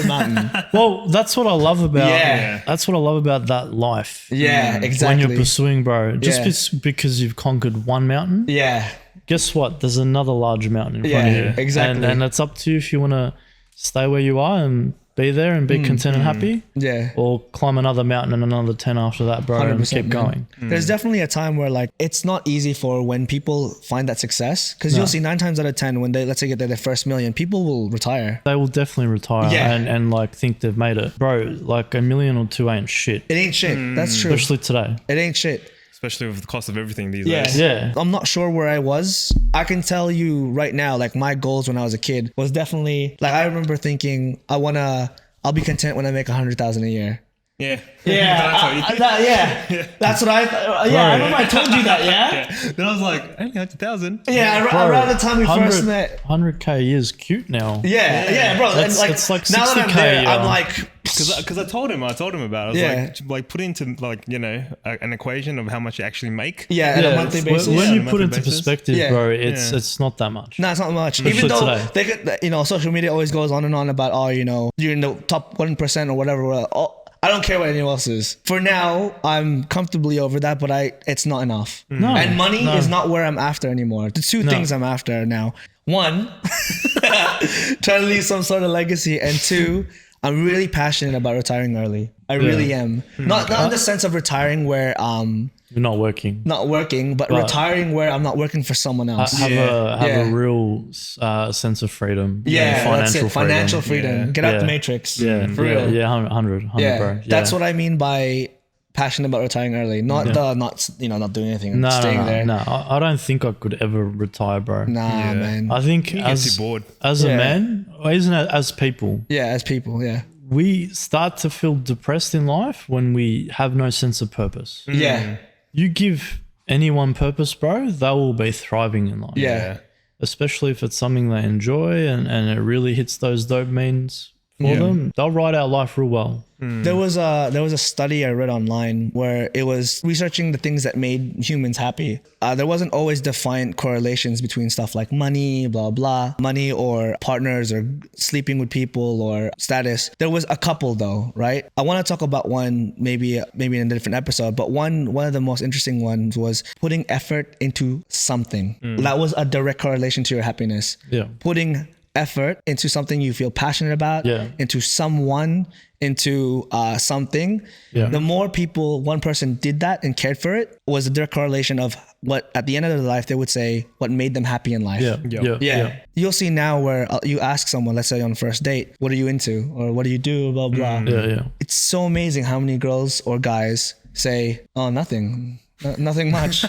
mountain. Well, that's what I love about. Yeah. That's what I love about that life. Yeah, When exactly. you're pursuing, bro, just Yeah. because you've conquered one mountain, Yeah. guess what? There's another large mountain in front of Yeah, you. exactly. And it's up to you if you want to stay where you are and be there and be content and happy, Yeah. or climb another mountain and another 10 after that, bro, and 100%, keep man. going. There's definitely a time where like it's not easy for when people find that success, because you'll see 9 times out of 10 when they, let's say, get their first million, people will retire. They will definitely retire Yeah. and like think they've made it. Bro, like $1 million or 2 ain't shit, It ain't shit. That's true. especially today. It ain't shit. Especially with the cost of everything these Yeah. days. Yeah. I'm not sure where I was. I can tell you right now, like my goals when I was a kid was definitely like, I remember thinking I'll be content when I make 100,000 a year. Yeah. Yeah. That's what I I remember I told you that, yeah? Then I was like, only 100,000. Yeah, around the time we first met. 100K is cute now. Yeah, bro. That's- and like, it's like now that I'm 60K, there, I'm yeah. like, Because I told him about it. I was Yeah. like put into like, you know, an equation of how much you actually make. yeah, on a monthly basis. When Yeah, you on a put it monthly into basis. perspective, Yeah. bro, Yeah. it's not that much. No, it's not much. Especially Even though today. they could, social media always goes on and on about, oh, you're in the top 1% or whatever. Oh, I don't care what anyone else is. For now, I'm comfortably over that, but it's not enough. No, And money no. is not where I'm after anymore. The two things I'm after now. One, trying to leave some sort of legacy, and two, I'm really passionate about retiring early. I really am. Not in the sense of retiring where You're not working. not working, but retiring where I'm not working for someone else. Have Yeah. a real sense of freedom. Yeah, that's it. financial freedom. Financial freedom. Yeah. Get out the Yeah. matrix. Yeah, for yeah, real. yeah, 100, Yeah, bro. that's what I mean by passionate about retiring early. Not not doing anything and No, staying there. no. I don't think I could ever retire, bro. Nah, man. I think You get too bored. as a Yeah. man, or isn't it as people, Yeah, as people, yeah. we start to feel depressed in life when we have no sense of purpose. Yeah. You give anyone purpose, bro, they will be thriving in life. Yeah. Especially if it's something they enjoy and it really hits those dopamines for them. They'll ride out life real well. There was a study I read online where it was researching the things that made humans happy. There wasn't always defined correlations between stuff like money, blah blah, money or partners or sleeping with people or status. There was a couple though, right? I want to talk about one maybe in a different episode, but one of the most interesting ones was putting effort into something. That was a direct correlation to your happiness. Yeah. Putting effort into something you feel passionate about, Yeah. into someone, into something. Yeah. The more people, one person did that and cared for it, was a direct correlation of what at the end of their life they would say what made them happy in life. Yeah. You'll see now where you ask someone, let's say on a first date, what are you into or what do you do, blah blah. Yeah. It's so amazing how many girls or guys say, oh, nothing. Nothing much.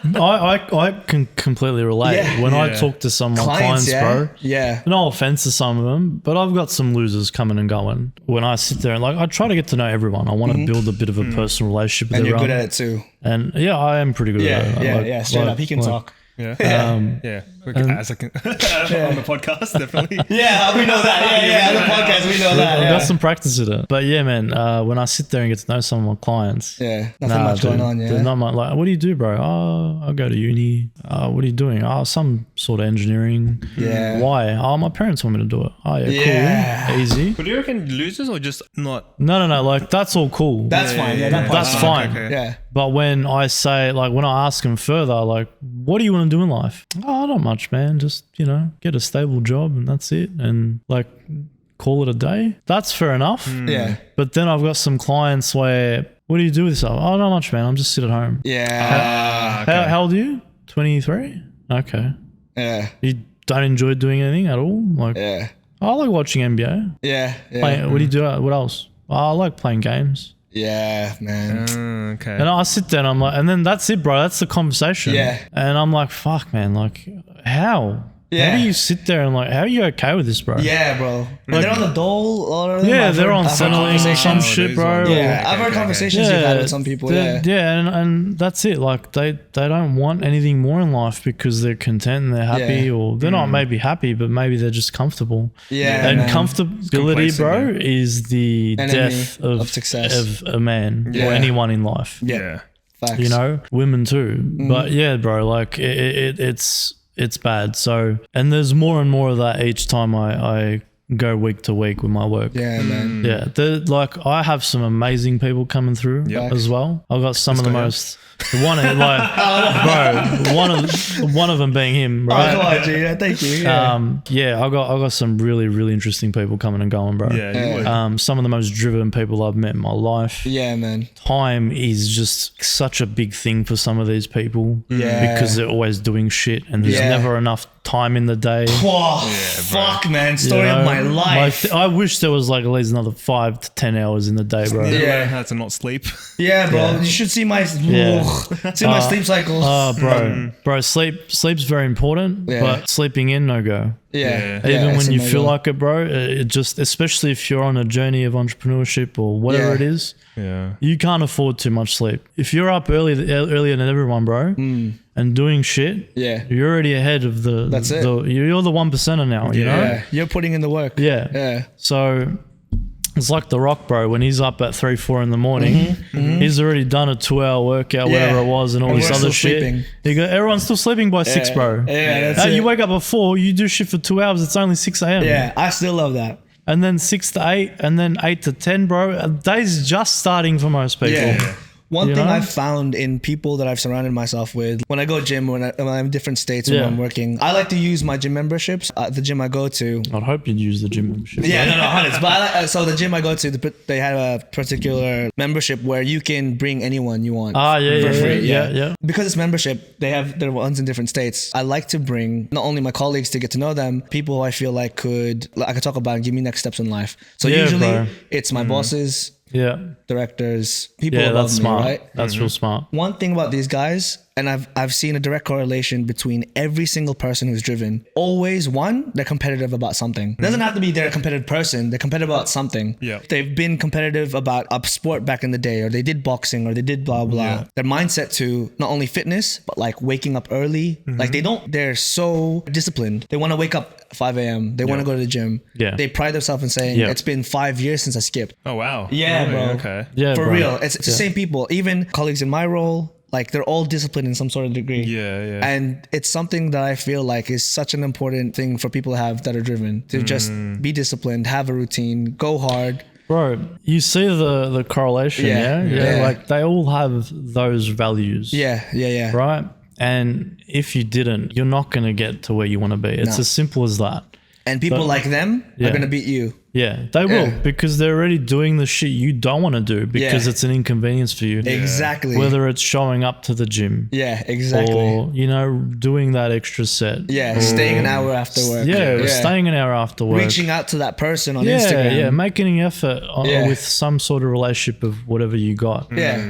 I can completely relate. Yeah. When I talk to some of my clients, bro. Yeah. No offense to some of them, but I've got some losers coming and going. When I sit there and I try to get to know everyone. I want to build a bit of a personal relationship with And you're everyone. good at it too. And yeah, I am pretty good at it. Yeah. Straight up. He can talk. Yeah. Um, Yeah. As I can on the podcast, definitely. Yeah, we know that. Yeah, the podcast, we know that. I've Yeah. got some practice with it. But yeah, man, when I sit there and get to know some of my clients, Yeah, nothing much going on. there's Yeah, not much. Like, what do you do, bro? Oh, I go to uni. What are you doing? Oh, some sort of engineering. Yeah. Why? Oh, my parents want me to do it. Oh, yeah, Yeah. cool, easy. But do you reckon losers or just not? No. Like that's all cool. that's fine. Yeah, that part's That's fine. fine. Yeah, But when I say, like, when I ask them further, like, what do you want to do in life? Oh, not much, man. Just, get a stable job and that's it. And like, call it a day. That's fair enough. yeah, But then I've got some clients where, what do you do with yourself? Oh, not much, man. I'm just sit at home. yeah, How old are you? 23? Okay. yeah, You don't enjoy doing anything at all? Like, yeah, I like watching NBA. yeah, What do you do? What else? Oh, I like playing games. yeah, man. Okay. And I sit there and I'm like, and then that's it, bro. That's the conversation. Yeah. And I'm like, fuck, man. Like, how? Yeah. How do you sit there and like, how are you okay with this, bro? Yeah, bro. And they're on the dole. All of them. Yeah, I've they're heard- on I've heard settling or some conversations. shit, bro. Yeah, Okay, I've heard okay, conversations you've had with some people. Yeah, and that's it. Like they don't want anything more in life because they're content and they're happy, Yeah. or they're not maybe happy, but maybe they're just comfortable. Yeah, and man. comfortability, bro, Complacent, is the Enemy death of success. of a man Yeah. or anyone in life. Yeah. Facts. Women too. But yeah, bro, like it's bad. So, and there's more and more of that each time I go week to week with my work. Yeah, man. Yeah, like I have some amazing people coming through Yep. as well. I've got some of the go, yeah. most. One of bro, one of them being him, right? Oh, God, G, yeah, thank you. Yeah. I got some really really interesting people coming and going, bro. Yeah. You would. Some of the most driven people I've met in my life. Yeah, man. Time is just such a big thing for some of these people. Yeah. Because they're always doing shit and there's Yeah. never enough time in the day. Whoa, fuck, man. You Story know? of my life. I wish there was like at least another 5 to 10 hours in the day, bro. You Yeah. learn how to not sleep. Yeah, bro. Yeah. You should see my sleep cycles. Oh, bro, sleep's very important, Yeah. but sleeping in, no go. yeah. Even it's when a you no-go. feel like it, bro, it just, especially if you're on a journey of entrepreneurship or whatever Yeah. it is, Yeah. you can't afford too much sleep. If you're up earlier than everyone, bro, and doing shit, Yeah. you're already ahead of the. That's it. You're the 1%er now. You know. Yeah, you're putting in the work. Yeah. Yeah. So it's like The Rock, bro. When he's up at 3-4 in the morning, he's already done a 2-hour workout, Yeah. whatever it was, and all And this we're other still shit. sleeping. Everyone's still sleeping by 6, bro. Yeah, that's You it. wake up at 4, you do shit for 2 hours. It's only 6 a.m. Yeah, I still love that. And then 6 to 8, and then 8 to 10, bro. A day's just starting for most people. Yeah. One You thing know? I've found in people that I've surrounded myself with, when I go gym, when I'm in different states, when Yeah. I'm working, I like to use my gym memberships at the gym I go to. I'd hope you'd use the gym membership. Yeah, no, hundreds. But so the gym I go to, they have a particular membership where you can bring anyone you want. Yeah, for free. yeah. Because it's membership, they have their ones in different states. I like to bring not only my colleagues to get to know them, people who I feel like I could talk about and give me next steps in life. So Yeah, usually bro. it's my bosses, Yeah. directors, people Yeah, above that's me, smart. right? That's real smart. One thing about these guys, and I've seen a direct correlation between every single person who's driven. Always, one, they're competitive about something. It doesn't have to be they're a competitive person. They're competitive about something. Yeah. They've been competitive about a sport back in the day, or they did boxing, or they did blah blah. Yeah. Their mindset to not only fitness, but like waking up early. Like they're so disciplined. They want to wake up 5 a.m. They want to go to the gym. Yeah. They pride themselves in saying Yeah. it's been 5 years since I skipped. Oh wow. Yeah, Really? bro. Okay. Yeah, For bro. real. It's the same people. Even colleagues in my role, like they're all disciplined in some sort of degree. Yeah. And it's something that I feel like is such an important thing for people to have that are driven, to just be disciplined, have a routine, go hard. Bro, you see the correlation, Yeah, yeah? yeah. Like they all have those values. Yeah. Right? And if you didn't, you're not going to get to where you want to be. It's No. as simple as that. And people like them Yeah. are going to beat you. Yeah, they will Yeah. because they're already doing the shit you don't want to do because Yeah. it's an inconvenience for you. Exactly. Whether it's showing up to the gym Yeah, exactly. or, doing that extra set. Yeah, or- staying an hour after work. Yeah, staying an hour after work. Reaching out to that person on yeah, Instagram. yeah, making an effort Yeah. with some sort of relationship of whatever you got. Yeah.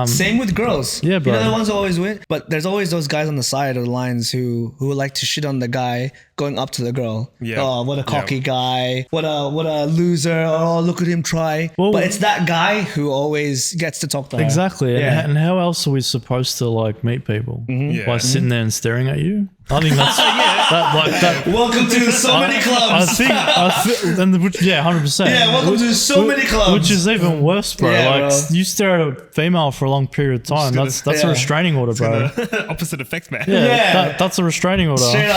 Same with girls. yeah, bro. You know the ones who always win, but there's always those guys on the side of the lines who like to shit on the guy going up to the girl. Yeah. Oh, what a cocky guy. What a loser. Oh, look at him try. Well- but it's that guy who always gets to talk to her. Exactly. Yeah. And how else are we supposed to like meet people? Yeah. By sitting there and staring at you? I think that's that. Welcome to so many clubs. I think, and yeah, 100%. Yeah, welcome to so many clubs. Which is even worse, bro. Yeah, like bro. you stare at a female for a long period of time. That's a restraining order, bro. Opposite effects, man. Yeah, that's a restraining order. Straight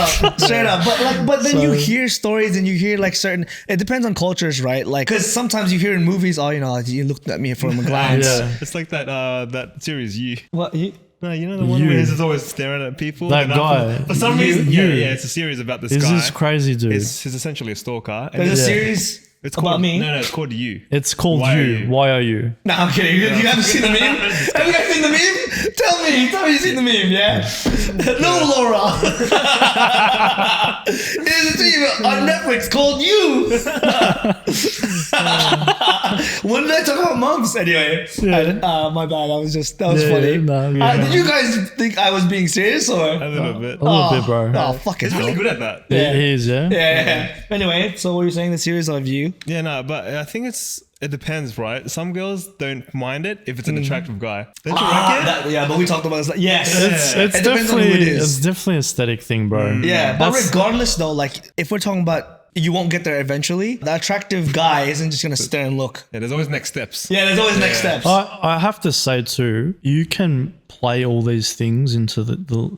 up. But then you hear stories and you hear like certain. It depends on cultures, right? Like, because sometimes you hear in movies, oh, you looked at me from a glance. Yeah. It's like that series, You. What? No, you know the one where he's always staring at people. That guy. For some reason, it's a series about this guy. Is this crazy, dude? He's essentially a stalker. And There's a series. It's about called, me. No, it's called You. It's called Why Are You. You? Why are you? Nah, I'm kidding. You haven't seen the meme? Have you guys seen the meme? Tell me you've seen the meme, yeah? No, Laura. There's a TV on Netflix called You. When did I talk about moms? Anyway, my bad. That was funny. Did you guys think I was being serious or? A little bit. A little bit, bro. Oh, fuck it. He's really good at that. Yeah, he is, yeah. Yeah. Anyway, so what were you saying? The series of You? Yeah, no, but I think it depends, right? Some girls don't mind it if it's an attractive guy. Don't you reckon? But we talked about this. Yes. It's It depends on who definitely it is. it's definitely an aesthetic thing, bro. Yeah, but That's- regardless though, like if we're talking about you won't get there eventually, the attractive guy isn't just gonna stare and look. Yeah, there's always next steps. Yeah, there's always next steps. I have to say too, you can play all these things into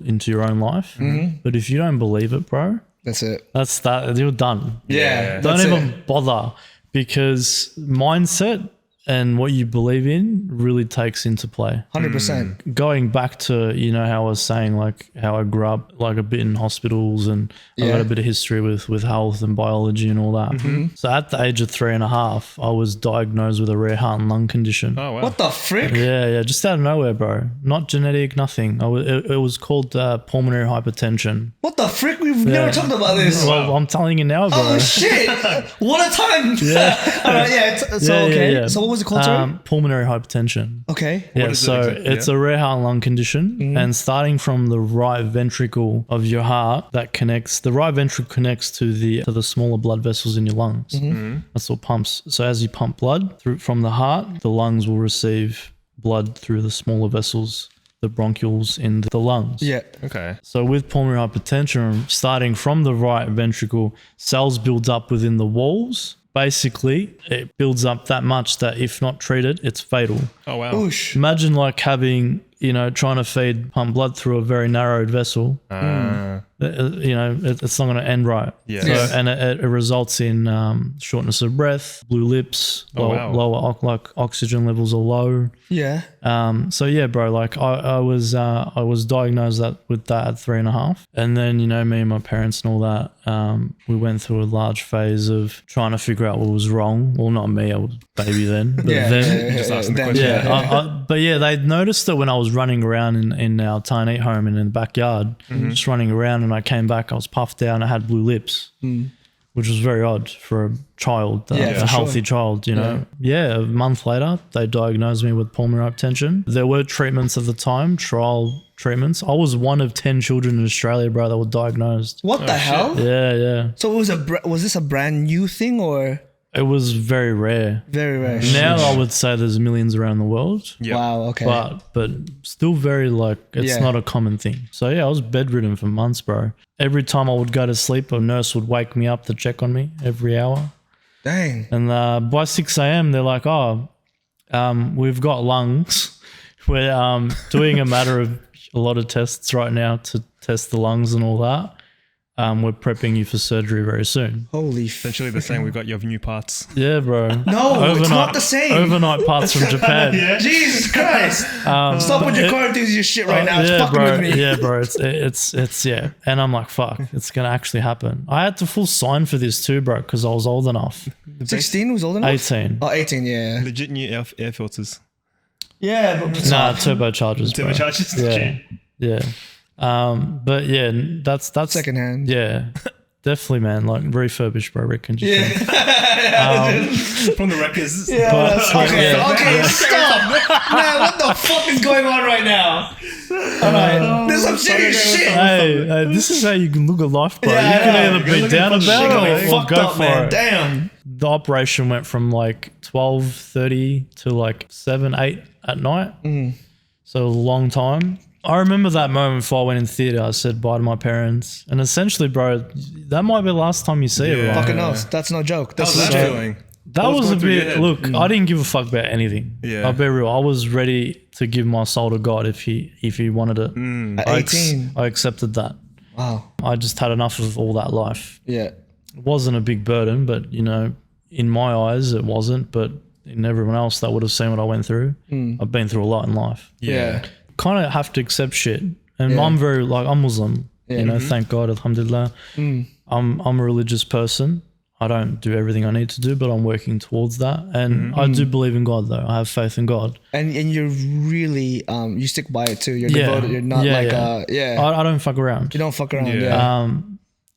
into your own life, but if you don't believe it, bro, That's it. that's that. You're done. Yeah, Don't that's even it. bother, because mindset and what you believe in really takes into play. 100%. Going back to, how I was saying, like how I grew up like a bit in hospitals and I got a bit of history with health and biology and all that. So at the age of 3.5, I was diagnosed with a rare heart and lung condition. Oh, wow. What the frick? Yeah, just out of nowhere, bro. Not genetic, nothing. It was called pulmonary hypertension. What the frick? We've never talked about this. Well, I'm telling you now, bro. Oh shit! What a time! Yeah. All right. Yeah. Okay. So what was it called? Sorry? Pulmonary hypertension. Okay. Yeah, is it so exactly? it's a rare heart and lung condition, and starting from the right ventricle of your heart, the right ventricle connects to the smaller blood vessels in your lungs. That's what pumps. So as you pump blood from the heart, the lungs will receive blood through the smaller vessels, the bronchioles in the lungs. Yeah. Okay. So with pulmonary hypertension, starting from the right ventricle, cells build up within the walls. Basically, it builds up that much that if not treated, it's fatal. Oh, wow. Oosh. Imagine like having, trying to pump blood through a very narrowed vessel. It's not going to end right. Yeah. So, Yes. and it results in shortness of breath, blue lips, wow. lower oxygen levels are low. Yeah. So yeah, bro, like I was diagnosed with that at 3.5, and then me and my parents and all that, we went through a large phase of trying to figure out what was wrong. Well, not me, I was a baby then, but then. Just asking the Then- question. But yeah, they noticed it when I was running around in our tiny home and in the backyard, just running around, and I came back, I was puffed out and I had blue lips, which was very odd for a child, Yeah, a for healthy child, Yeah, a month later, they diagnosed me with pulmonary hypertension. There were treatments at the time, trial treatments. I was one of 10 children in Australia, bro, that were diagnosed. What the hell? Yeah. So it was this a brand new thing or It was very rare. very rare? Now I would say there's millions around the world. Yeah. Wow. Okay. But still very it's Yeah. not a common thing. So yeah, I was bedridden for months, bro. Every time I would go to sleep, a nurse would wake me up to check on me every hour. Dang. And by 6 a.m. they're like, we've got lungs. We're doing a lot of tests right now to test the lungs and all that. We're prepping you for surgery very soon. Holy. Essentially, they're saying we've got your new parts. Yeah, bro. No, it's not the same. Overnight parts from Japan. Jesus Christ! Stop with your car enthusiast shit right now. It's fucking bro. with me. Yeah, bro. It's yeah. And I'm like, fuck, it's gonna actually happen. I had to full sign for this too, bro, because I was old enough. 16 was old enough. 18. Oh, 18. Yeah. Legit new air filters. Yeah, but Nah, turbochargers, bro. Turbochargers? Yeah. But yeah, that's secondhand. Yeah, definitely, man. Like refurbished, bro. Reconditioned. From the wreckers. Yeah. But- Okay. yeah. Okay. Stop. Man, what the fuck is going on right now? All right. There's some serious shit. Hey, this is how you can look at life, bro. Yeah, you can I know. either You're be looking down for shit about going it or fucked go up, for man. it. Damn. The operation went from like 12:30 to like 7, 8 at night. So a long time. I remember that moment before I went in theatre. I said bye to my parents, and essentially, bro, that might be the last time you see it. Right? Fucking knows. That's no joke. That's How's that legit. feeling? That What was was a going through your bit. head? Look, I didn't give a fuck about anything. Yeah. I'll be real. I was ready to give my soul to God if he wanted it. At I 18. I accepted that. Wow. I just had enough of all that life. Yeah. It wasn't a big burden, but you know, in my eyes, it wasn't. But in everyone else that would have seen what I went through, I've been through a lot in life. Yeah. Kind of have to accept shit. And I'm very I'm Muslim. You know, thank God, alhamdulillah. I'm a religious person. I don't do everything I need to do, but I'm working towards that. And I do believe in God, though. I have faith in God. And you're really you stick by it too. You're devoted. You're not I don't fuck around. You don't fuck around. Yeah.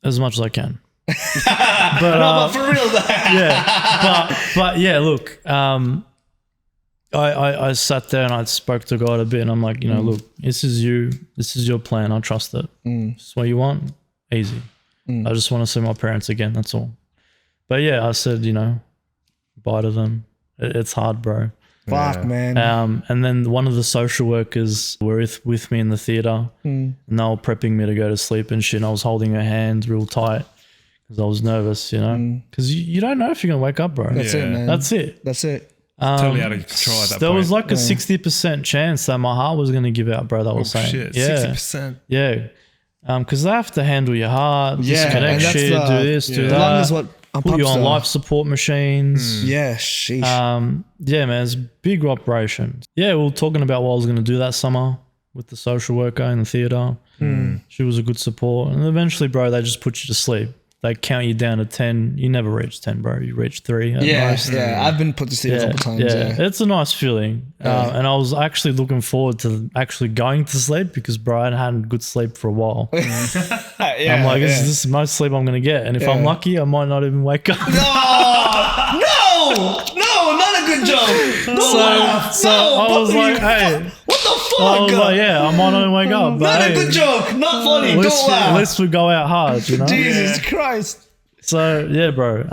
As much as I can. But for real though. But yeah, look, I sat there and I spoke to God a bit, and I'm like, you know, look, this is your plan. I trust it. This is what you want. Easy. I just want to see my parents again. That's all. But yeah, I said, you know, bye to them. It's hard, bro. Fuck, man. And then one of the social workers were with me in the theatre, and they were prepping me to go to sleep and shit. And I was holding her hand real tight because I was nervous, you know, because you don't know if you're gonna wake up, bro. That's it, man. That's it. That's it. Totally out of control at that There point. was like a 60% chance that my heart was gonna give out, bro. That was saying, Shit, yeah, 60%. yeah, because they have to handle your heart, disconnect and that's shit, do this, do as that. long as what Put you on life support machines. Yeah, sheesh. Yeah, man, it's a big operation. Yeah, we were talking about what I was going to do that summer with the social worker in the theatre. She was a good support. And eventually, bro, they just put you to sleep. They count you down to 10. You never reach 10, bro. You reach 3 at most. Yeah. I've been put to sleep a couple times. Yeah. It's a nice feeling. And I was actually looking forward to actually going to sleep because, bro, I hadn't good sleep for a while. I'm like, this is the most sleep I'm going to get. And if I'm lucky, I might not even wake up. No, not a good joke. So I was like, hey. What the fuck? I was like, yeah, I might not even wake up. But Not hey, a good joke. Not funny. At Don't least we go out hard, you know? Jesus Christ. So, yeah, bro.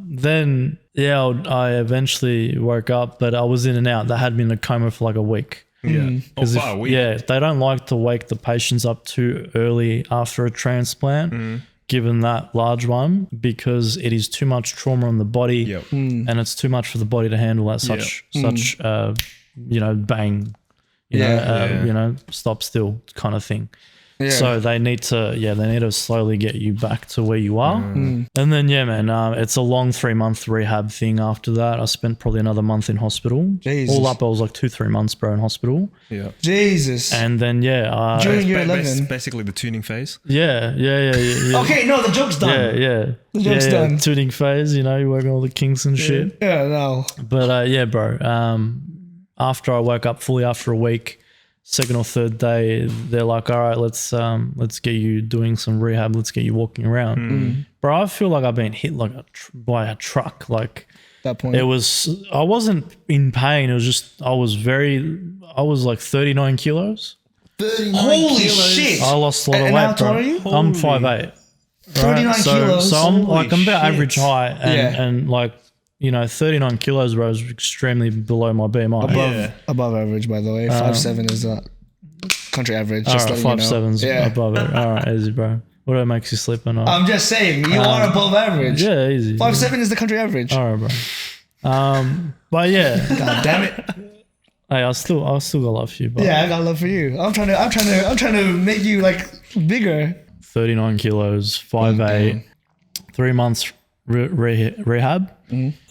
Then, yeah, I eventually woke up, but I was in and out. They had me in a coma for like a week. Yeah. A week. Yeah, they don't like to wake the patients up too early after a transplant, given that large one, because it is too much trauma on the body and it's too much for the body to handle at such you know, bang, you know, stop still kind of thing. Yeah. So they need to slowly get you back to where you are. And then, yeah, man, it's a long 3-month rehab thing after that. I spent probably another month in hospital. Jesus. All up, I was like 2-3 months, bro, in hospital. Yeah. Jesus. And then, during year 11. Basically the tuning phase. Yeah. Okay, no, the joke's done. Yeah. The joke's done. Tuning phase, you know, you work on all the kinks and shit. Yeah, no. But yeah, bro, after I woke up fully after a week, second or third day, they're like, all right, let's get you doing some rehab. Let's get you walking around. Bro, I feel like I've been hit like by a truck. Like That point. I wasn't in pain. It was just, I was like 39 kilos. 39 Holy shit. I lost a lot of and weight, how tall bro. are you? I'm 5'8". 39 kilos. So I'm about Holy average shit. height and like, you know, 39 kilos, bro, is extremely below my BMI. Above average, by the way. 5'7" is country average. Just All right, letting you know. 5'7's above it. All right, easy, bro. Whatever makes you sleep or not. I'm just saying, you are above average. Yeah, easy. 5'7" is the country average. All right, bro. But yeah, God damn it. hey, I still got love for you, bro. Yeah, I got love for you. I'm trying to make you like bigger. 39 kilos, 5'8", 3 months rehab,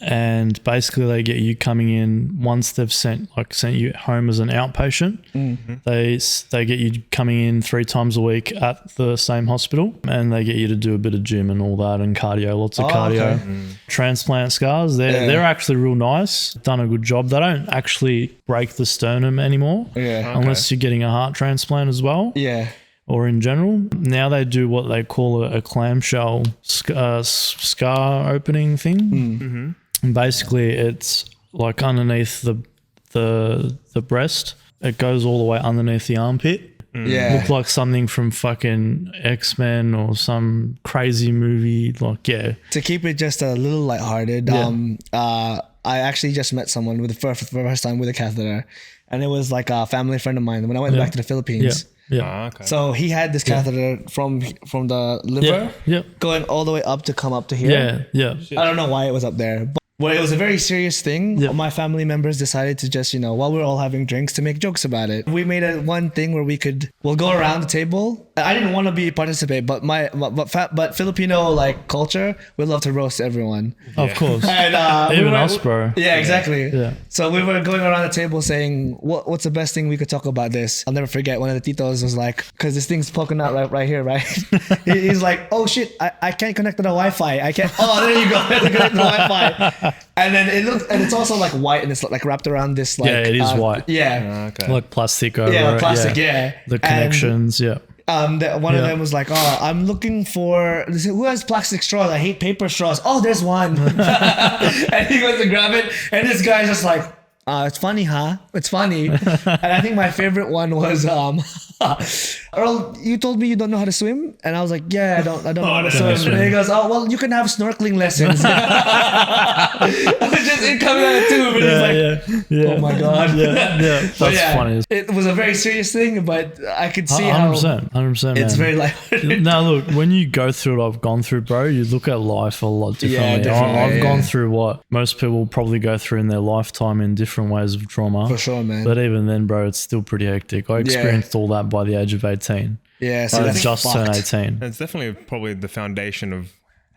and basically they get you coming in once they've sent you home as an outpatient. They get you coming in 3 times a week at the same hospital, and they get you to do a bit of gym and all that, and cardio, lots of cardio. Okay. Transplant scars, they're actually real nice. Done a good job. They don't actually break the sternum anymore, unless you're getting a heart transplant as well. Yeah. Or in general. Now they do what they call a clamshell scar opening thing. And basically it's like underneath the breast. It goes all the way underneath the armpit. Yeah. Look like something from fucking X-Men or some crazy movie. Like, yeah. To keep it just a little lighthearted, I actually just met someone for the first time with a catheter. and it was like a family friend of mine when I went back to the Philippines. Yeah. Okay. So he had this catheter from the liver going all the way up to come up to here. Yeah. I don't know why it was up there. But well, it was a very serious thing. My family members decided to just, while we were all having drinks, to make jokes about it. We made one thing where we'll go around the table. I didn't want to participate, but but Filipino like culture, we love to roast everyone. Of course. And even us, bro. Yeah, exactly. Yeah. So we were going around the table saying, what's the best thing we could talk about this? I'll never forget. One of the titos was like, because this thing's poking out right here, right? He's like, oh shit, I can't connect to the Wi-Fi. I can't. Oh, there you go. Connect to the Wi-Fi. And then it's also like white, and it's like wrapped around this like. Yeah, it is white. Yeah. Okay. Like plastic over Yeah, it. plastic. Yeah. The connections. One of them was like, oh, I'm looking for, who has plastic straws? I hate paper straws. Oh, there's one. And he goes to grab it, and this guy's just like, it's funny, huh? It's funny. And I think my favorite one was, Earl, you told me you don't know how to swim, and I was like, yeah, I don't know how to swim. And he goes, oh, well, you can have snorkeling lessons. I was just incoming out of tube, and he's like, oh my god, That's funny. It was a very serious thing, but I could see 100%, it's man. very light. Now look, when you go through what I've gone through, bro, you look at life a lot differently. differently, I've gone through what most people probably go through in their lifetime in different ways of trauma. For sure, man. But even then, bro, it's still pretty hectic. I experienced all that by the age of 18. Yeah, so I that's just turned 18. It's definitely probably the foundation of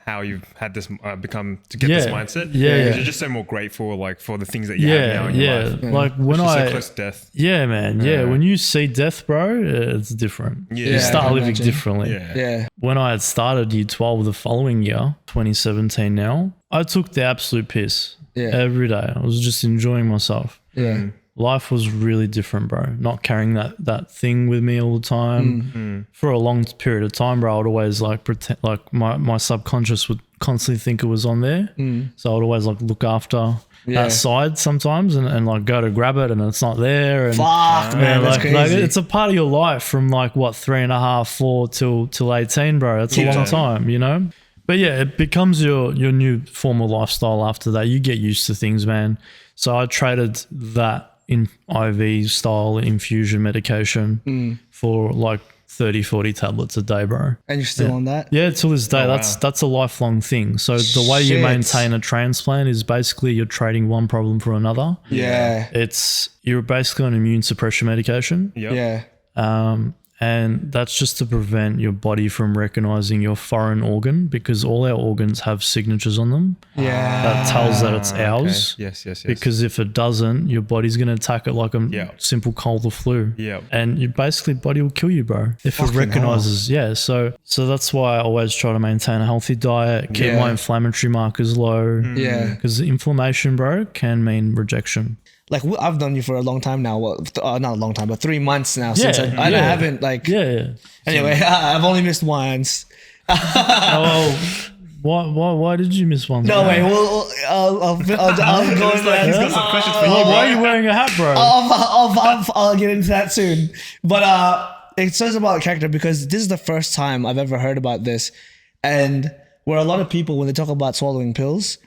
how you've had this this mindset. Yeah. Because you're just so more grateful, like, for the things that you have now in your life. Like when so close to death. Yeah, man. Yeah. When you see death, bro, it's different. Yeah. You start living imagine. differently. Yeah. When I had started year 12 the following year, 2017 now, I took the absolute piss every day. I was just enjoying myself. Yeah. Life was really different, bro. Not carrying that thing with me all the time. For a long period of time, bro, I would always like pretend, like my subconscious would constantly think it was on there. So I would always like look after that side sometimes and like go to grab it and it's not there. And Fuck, man, that's crazy. Like it's a part of your life from like what 3.5, 4 till 18, bro. That's a long time, But yeah, it becomes your new form of lifestyle after that. You get used to things, man. So I traded that in IV style infusion medication for like 30, 40 tablets a day, bro. And you're still on that? Yeah, till this day. That's a lifelong thing. So the way you maintain a transplant is basically you're trading one problem for another. Yeah. You're basically on immune suppression medication. Yeah. And that's just to prevent your body from recognizing your foreign organ, because all our organs have signatures on them. Yeah. That tells that it's ours. Okay. Yes. Because if it doesn't, your body's going to attack it like a simple cold or flu. Yeah. And your body will kill you, bro. If it recognizes. Yeah. So that's why I always try to maintain a healthy diet, keep my inflammatory markers low. Yeah. Because inflammation, bro, can mean rejection. Like I've known you for a long time now. Well, not a long time, but 3 months now since I haven't like. Yeah. Anyway, I've only missed once. Why did you miss one? No way. Well, I'll go into that. He's got some questions for you. Why are you wearing a hat, bro? I'll get into that soon. But it says about character because this is the first time I've ever heard about this, and where a lot of people when they talk about swallowing pills,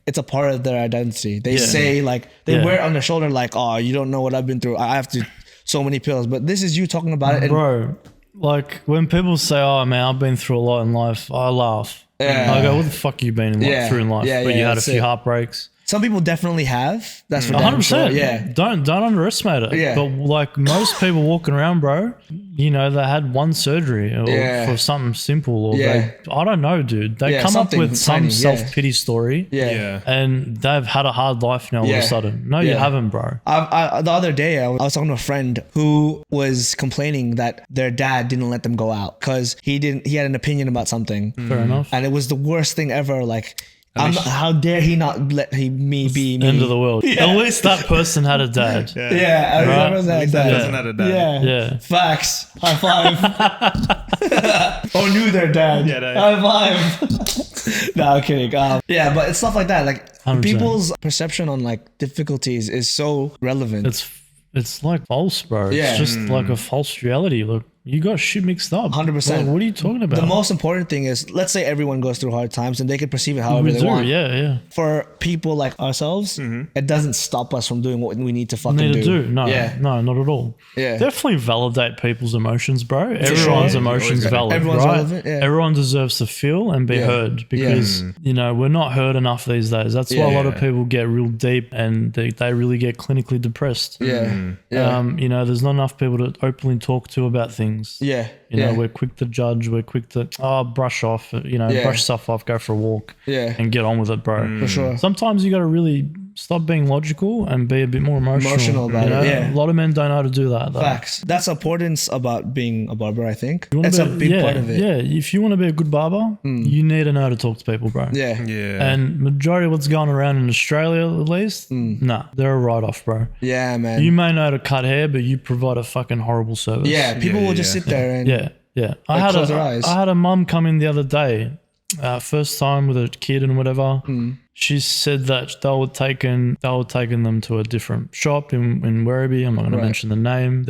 it's a part of their identity. They say like they wear it on their shoulder like, oh, you don't know what I've been through. I have to so many pills. But this is you talking about it. And bro, like when people say, oh man, I've been through a lot in life, I laugh. Yeah. I go, what the fuck you been through in life? But you had a few heartbreaks. Some people definitely have. That's for damn 100%. sure. Yeah. Don't underestimate it. Yeah. But like most people walking around, bro, they had one surgery or for something simple, or I don't know, dude. They come up with some self-pity story. Yeah. And they've had a hard life now all of a sudden. No, you haven't, bro. The other day, I was talking to a friend who was complaining that their dad didn't let them go out because he had an opinion about something. Fair enough. And it was the worst thing ever. Like, how dare he not let me be me? End of the world. At least that person had a dad. I remember that. Doesn't have a dad. Yeah. Facts. High five. Or knew their dad. High five. No, I'm kidding. But it's stuff like that. Like 100%. people's perception on like difficulties is so relevant. It's like false, bro. Yeah. It's just like a false reality. Look, You got shit mixed up. 100%. Like, what are you talking about? The most important thing is, let's say everyone goes through hard times and they can perceive it however we they do, want. yeah. For people like ourselves, it doesn't stop us from doing what we need to fucking Need to do. No, Yeah. no, not at all. Yeah. Definitely validate people's emotions, bro. Everyone's sure. emotions Always valid, Everyone's right? relevant, yeah. Everyone deserves to feel and be heard because, you know, we're not heard enough these days. That's why a lot of Yeah. people get real deep and they really get clinically depressed. Yeah. Yeah. You know, there's not enough people to openly talk to about things. Yeah. You know, we're quick to judge. We're quick to, brush off, you know, Yeah. brush stuff off, go for a walk Yeah. and get on with it, bro. For sure. Sometimes you got to really stop being logical and be a bit more emotional. About you know? it, yeah. A lot of men don't know how to do that, though. Facts. That's the importance about being a barber, I think. You wanna That's a be- big part of it. Yeah, if you want to be a good barber, you need to know how to talk to people, bro. Yeah. Yeah. And majority of what's going around in Australia, at least, nah, they're a write-off, bro. Yeah, man. You may know how to cut hair, but you provide a fucking horrible service. Yeah, people will just yeah. sit there and Yeah. Like, close their eyes. I had a mum come in the other day, first time with a kid and whatever. She said that they were taking them to a different shop in Werribee. I'm not going to mention the name.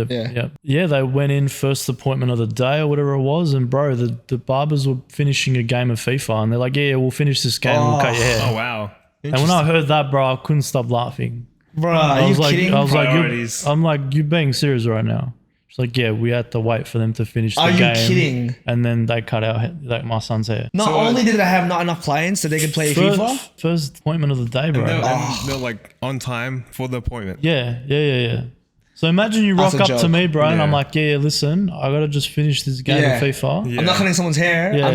Yeah, they went in first appointment of the day or whatever it was, and bro, the barbers were finishing a game of FIFA, and they're like, yeah, we'll finish this game, we'll cut your hair. Oh wow. And when I heard that, bro, I couldn't stop laughing. bro, are you kidding? I was like, Priorities. I'm like, you're being serious right now. She's like, yeah, we had to wait for them to finish the Are you game. kidding? And then they cut out like my son's hair. Not only did I have not enough clients that they could play FIFA. First appointment of the day, bro. And they're like on time for the appointment. Yeah. So imagine you That's rock a up to joke. me, bro, and I'm Yeah. like, yeah, listen, I gotta just finish this game Yeah. of FIFA. Yeah. I'm not cutting someone's hair. Yeah.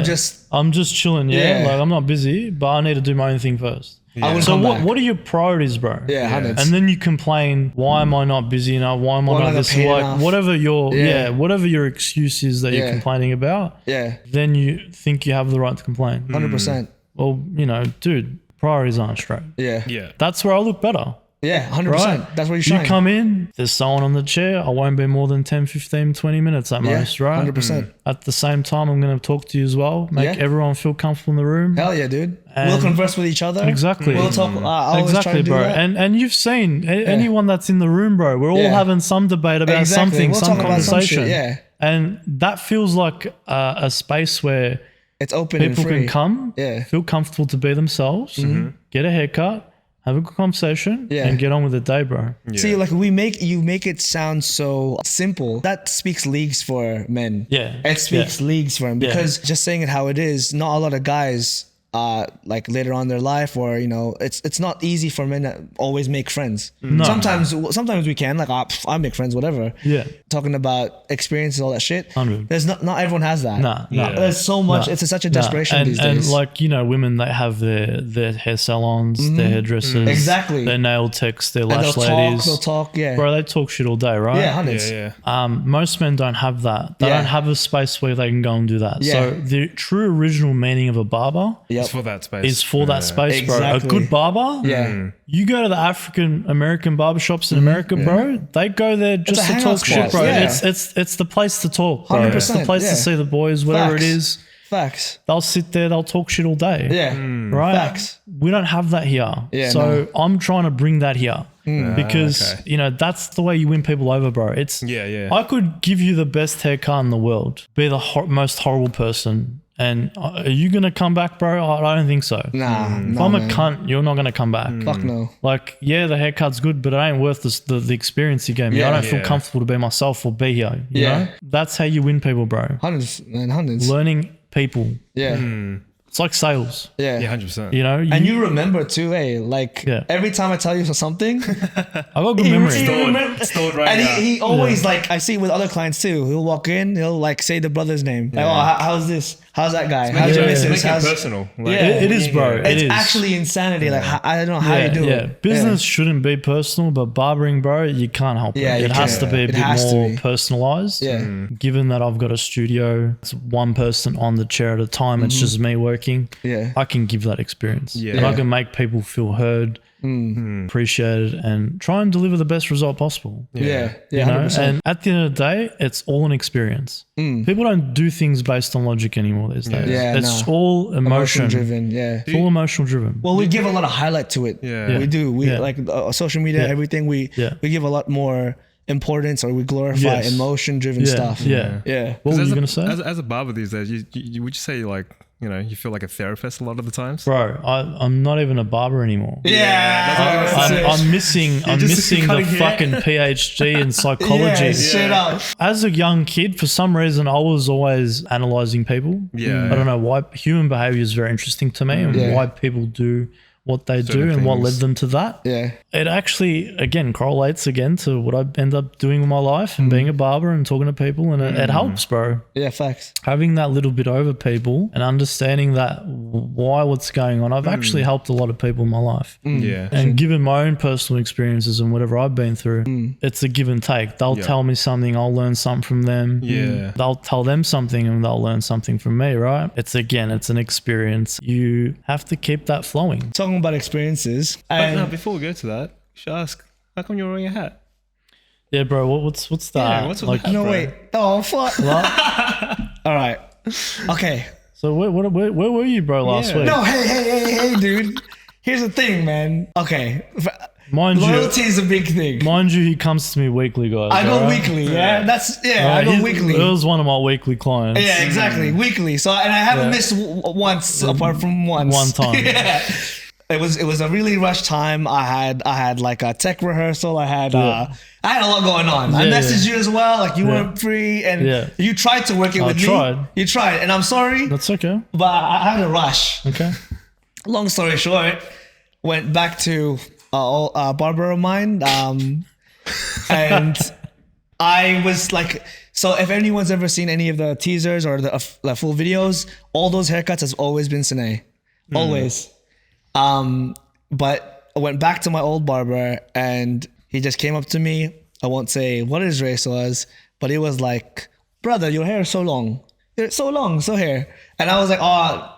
I'm just chilling, Yeah. Like I'm not busy, but I need to do my own thing first. I wouldn't So come what back. what are your priorities, bro? Yeah, hundreds. And then you complain, why am I not busy enough? Why am I Why am I not not this? paid Like enough? whatever your Yeah. whatever your excuse is that you're Yeah. complaining about, Yeah, then you think you have the right to complain. 100%. Well, you know, dude, priorities aren't straight. Yeah, Yeah. That's where I look better. yeah, 100%. Right. That's where you You shine. come in, there's someone on the chair. I won't be more than 10, 15, 20 minutes at Yeah, most, right? 100%. At the same time, I'm going to talk to you as well. Make Yeah. everyone feel comfortable in the room. Hell yeah, dude. We'll And- converse with each other. Exactly. We'll talk. I always try Exactly, to do bro. that. And you've seen anyone that's in the room, bro. We're all Yeah. having some debate about Exactly. something, We'll some talk about some conversation. shit, yeah. And that feels like a space where It's open people and free. can come, Yeah. feel comfortable to be themselves, get a haircut, have a good conversation, Yeah. and get on with the day, bro. See, like you make it sound so simple. That speaks leagues for men. Yeah. It speaks leagues for them Yeah. because just saying it how it is, not a lot of guys like later on in their life, or you know, it's not easy for men to always make friends. No. Sometimes we can, like I make friends, whatever. Yeah. Talking about experiences, all that shit. 100. There's not everyone has that. Nah. There's so much. Nah. It's such a desperation these And days. like, you know, women, they have their hair salons, their hairdressers, Exactly. their nail techs, their And lash they'll ladies. talk, yeah. Bro, they talk shit all day, right? Yeah, hundreds. Yeah. Most men don't have that. They Yeah. don't have a space where they can go and do that. Yeah. So the true original meaning of a barber Yep. It's for that space. is for that space, bro. A Exactly. good barber, Yeah. you go to the African American barbershops in America, bro, they go there just a to hangout talk shit, spot, bro. yeah. It's the place to talk, bro. It's the 100%, place yeah. to see the boys, whatever Facts. it is. Facts. They'll sit there, they'll talk shit all day. Yeah. Right? Facts. We don't have that here. Yeah, So I'm trying to bring that here. Because, okay. you know, that's the way you win people over, bro. It's Yeah. I could give you the best haircut in the world, be the most horrible person, and are you going to come back, bro? I don't think so. Nah. If I'm a cunt, you're not going to come back. Fuck no. Like, yeah, the haircut's good, but it ain't worth the experience you gave me. Yeah. I don't feel Yeah. comfortable to be myself or be here. You Yeah. know? That's how you win people, bro. Hundreds and hundreds. Learning people. Yeah. It's like sales. Yeah. Yeah, 100%. You know? And you remember too, like Yeah. every time I tell you something, I got good memory. Stored right and now. he always like, I see it with other clients too. He'll walk in, he'll like say the brother's name. Like, oh, how's this? How's that guy? How's your Yeah. missus? Make it How's- personal. Like, Yeah. It is, bro. It It's is. actually insanity. Like I don't know how you do yeah. it. Business shouldn't be personal, but barbering, bro, you can't help Yeah, it. you It has to can't. be a It bit has to more be. personalized. Yeah. Given that I've got a studio, it's one person on the chair at a time, it's just me working. Yeah. I can give that experience. Yeah. And I Yeah. can make people feel heard, appreciated, and try and deliver the best result possible. Yeah. You Yeah. know? 100%. And at the end of the day, it's all an experience. People don't do things based on logic anymore these days. Yeah, it's no. all emotion. driven. Yeah. It's all emotional driven. Well, we give a lot of highlight to it. Yeah. We do. We Yeah. like social media, everything. We Yeah. give a lot more importance, or we glorify Yes. emotion-driven stuff. Yeah. Yeah. What were As you a- gonna say? As a barber these days, would you say like, you know, you feel like a therapist a lot of the times? Bro, I'm not even a barber anymore. Yeah. I'm missing just the cutting hair. fucking PhD in psychology. Yeah, straight up. As a young kid, for some reason, I was always analyzing people. Yeah. I don't know why. Human behavior is very interesting to me, and Yeah. why people do what they Certain do and what led things. them to that. Yeah. It actually, again, correlates again to what I end up doing with my life and being a barber and talking to people, and it helps, bro. Yeah, facts. Having that little bit over people and understanding that why what's going on, I've actually helped a lot of people in my life. Yeah. And given my own personal experiences and whatever I've been through, it's a give and take. They'll Yeah. tell me something, I'll learn something from them. Yeah. They'll tell them something and they'll learn something from me, right? It's an experience. You have to keep that flowing. Talking about experiences. But And no, before we go to that, you should ask, how come you're wearing a hat? Yeah, bro, what's that? what's with like, that? no, bro. wait. Oh, fuck. All right. Okay. so where were you, bro, last Yeah. week? No, hey, dude. Here's the thing, man. Okay. Mind Loyalty is a big thing. you, he comes to me weekly, guys. I go alright? weekly, yeah. I go He- weekly. It was one of my weekly clients. Yeah, exactly. Weekly. So, and I haven't missed once, apart from once. One time. Yeah. It was a really rushed time. I had like a tech rehearsal. I had a lot going on. I Yeah, messaged you as well. Like you weren't free, and Yeah. you tried to work it with tried. me. You tried, and I'm sorry, That's okay. but I had a rush. Okay. Long story short, went back to a barber of mine, and I was like, so if anyone's ever seen any of the teasers or the full videos, all those haircuts has always been Sunay, always. But I went back to my old barber, and he just came up to me. I won't say what his race was, but he was like, "Brother, your hair is so long. It's so long, so hair." And I was like, "Oh,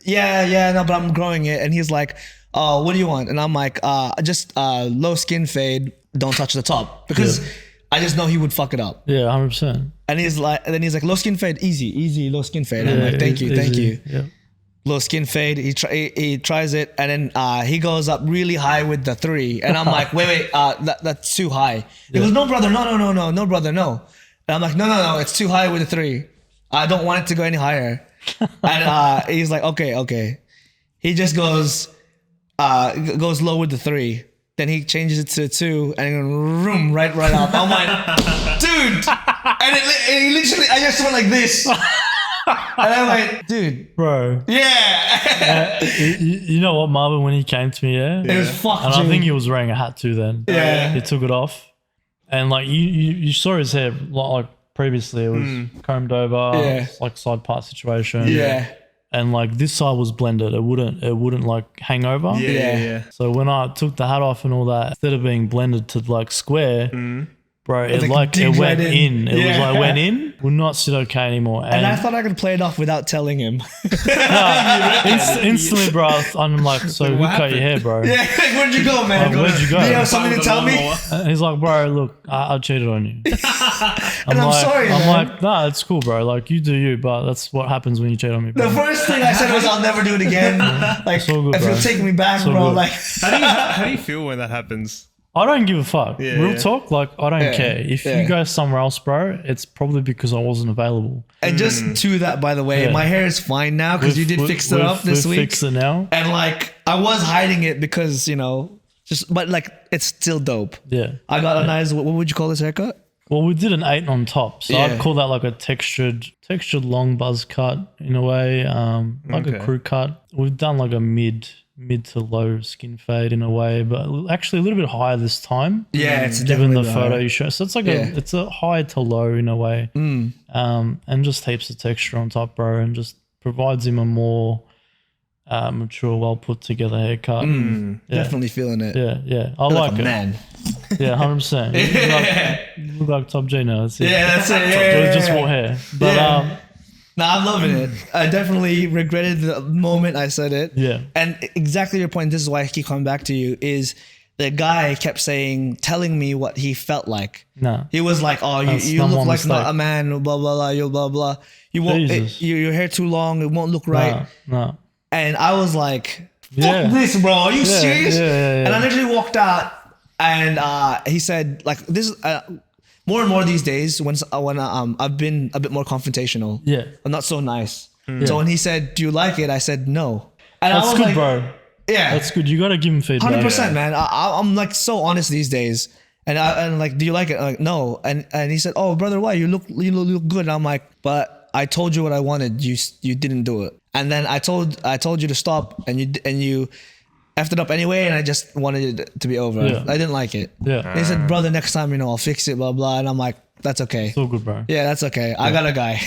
yeah, no, but I'm growing it." And he's like, "Oh, what do you want?" And I'm like, just low skin fade. Don't touch the top," because I just know he would fuck it up. Yeah, 100%. And he's like, low skin fade, easy, low skin fade. I'm like, thank you. Yeah. Low skin fade. He tries it, and then he goes up really high with the 3, and I'm like, wait, that's too high. He goes, no, brother, no, brother, no. And I'm like, no, it's too high with the 3. I don't want it to go any higher. And he's like, okay. He just goes low with the 3. Then he changes it to a 2, and room right up. I'm like, dude, and it literally, I just went like this. And I'm like, dude, Bro, yeah. you know what, Marvin, when he came to me, It was fucked. and I think he was wearing a hat too then. Yeah. He took it off. And like you saw his hair like previously, it was combed over, Yeah. like side part situation. Yeah. And like this side was blended. It wouldn't like hang over. Yeah. So when I took the hat off and all that, instead of being blended to like square, bro, it digged went right in. It was Yeah. like went in, would not sit okay anymore. And I thought I could play it off without telling him. instantly, bro, I'm like, so who cut your hair, bro? Yeah, like, where'd you go, man? Like, where'd you go? Do you have something to tell me? And he's like, bro, look, I cheated on you. And I'm like, sorry, I'm man. like, nah, it's cool, bro. Like, you do you, but that's what happens when you cheat on me, The bro. first thing I said was, I'll never do it again. Like, all good, if you'll bro. take me back, all bro. good. Like, How do you feel when that happens? I don't give a fuck. Yeah, Real yeah. talk, like, I don't Yeah, care. If yeah. you go somewhere else, bro, it's probably because I wasn't available. and just to that, by the way, Yeah. my hair is fine now because you did fix it up this we've week. fixed it now. And like, I was hiding it because, but like, it's still dope. Yeah. I got a nice, what would you call this haircut? Well, we did an 8 on top, so I'd Yeah. call that like a textured long buzz cut in a way, like a Okay. crew cut. We've done like a mid to low skin fade in a way, but actually a little bit higher this time. Yeah, it's Given the definitely photo higher. you show, so it's like Yeah. it's a high to low in a way, and just heaps of texture on top, bro, and just provides him a more mature, well put together haircut. Yeah. Definitely feeling it. Yeah, I like a it. man. Yeah, 100%. You look like Top G now. That's it. Yeah, that's it. Yeah, Just yeah. more hair, but Yeah. No, I'm loving it. I definitely regretted the moment I said it. Yeah. And exactly your point, this is why I keep coming back to you, is the guy kept telling me what he felt like. nah. He was like, oh, That's you not look my like not mistake. a man, blah, blah, blah, you blah, blah. You won't, Jesus. your hair too long, it won't look right. No. And I was like, fuck Yeah. this, bro. Are you serious? yeah. And I literally walked out, and he said, like, this is, more and more these days when I've been a bit more confrontational. Yeah. I'm not so nice. So when he said, "Do you like it?" I said no. And That's I was good, like, bro. Yeah, That's good. You got to give him feedback. 100%, man. I'm like so honest these days. And like, do you like it? I'm like, no. And he said, "Oh, brother, why? You look good." And I'm like, "But I told you what I wanted. You didn't do it." And then I told you to stop, and you effed it up anyway. And I just wanted it to be over. Yeah. I didn't like it. Yeah. And he said, "Brother, next time, I'll fix it." Blah blah. And I'm like, "That's okay. It's all good, bro. Yeah, that's okay. I got a guy."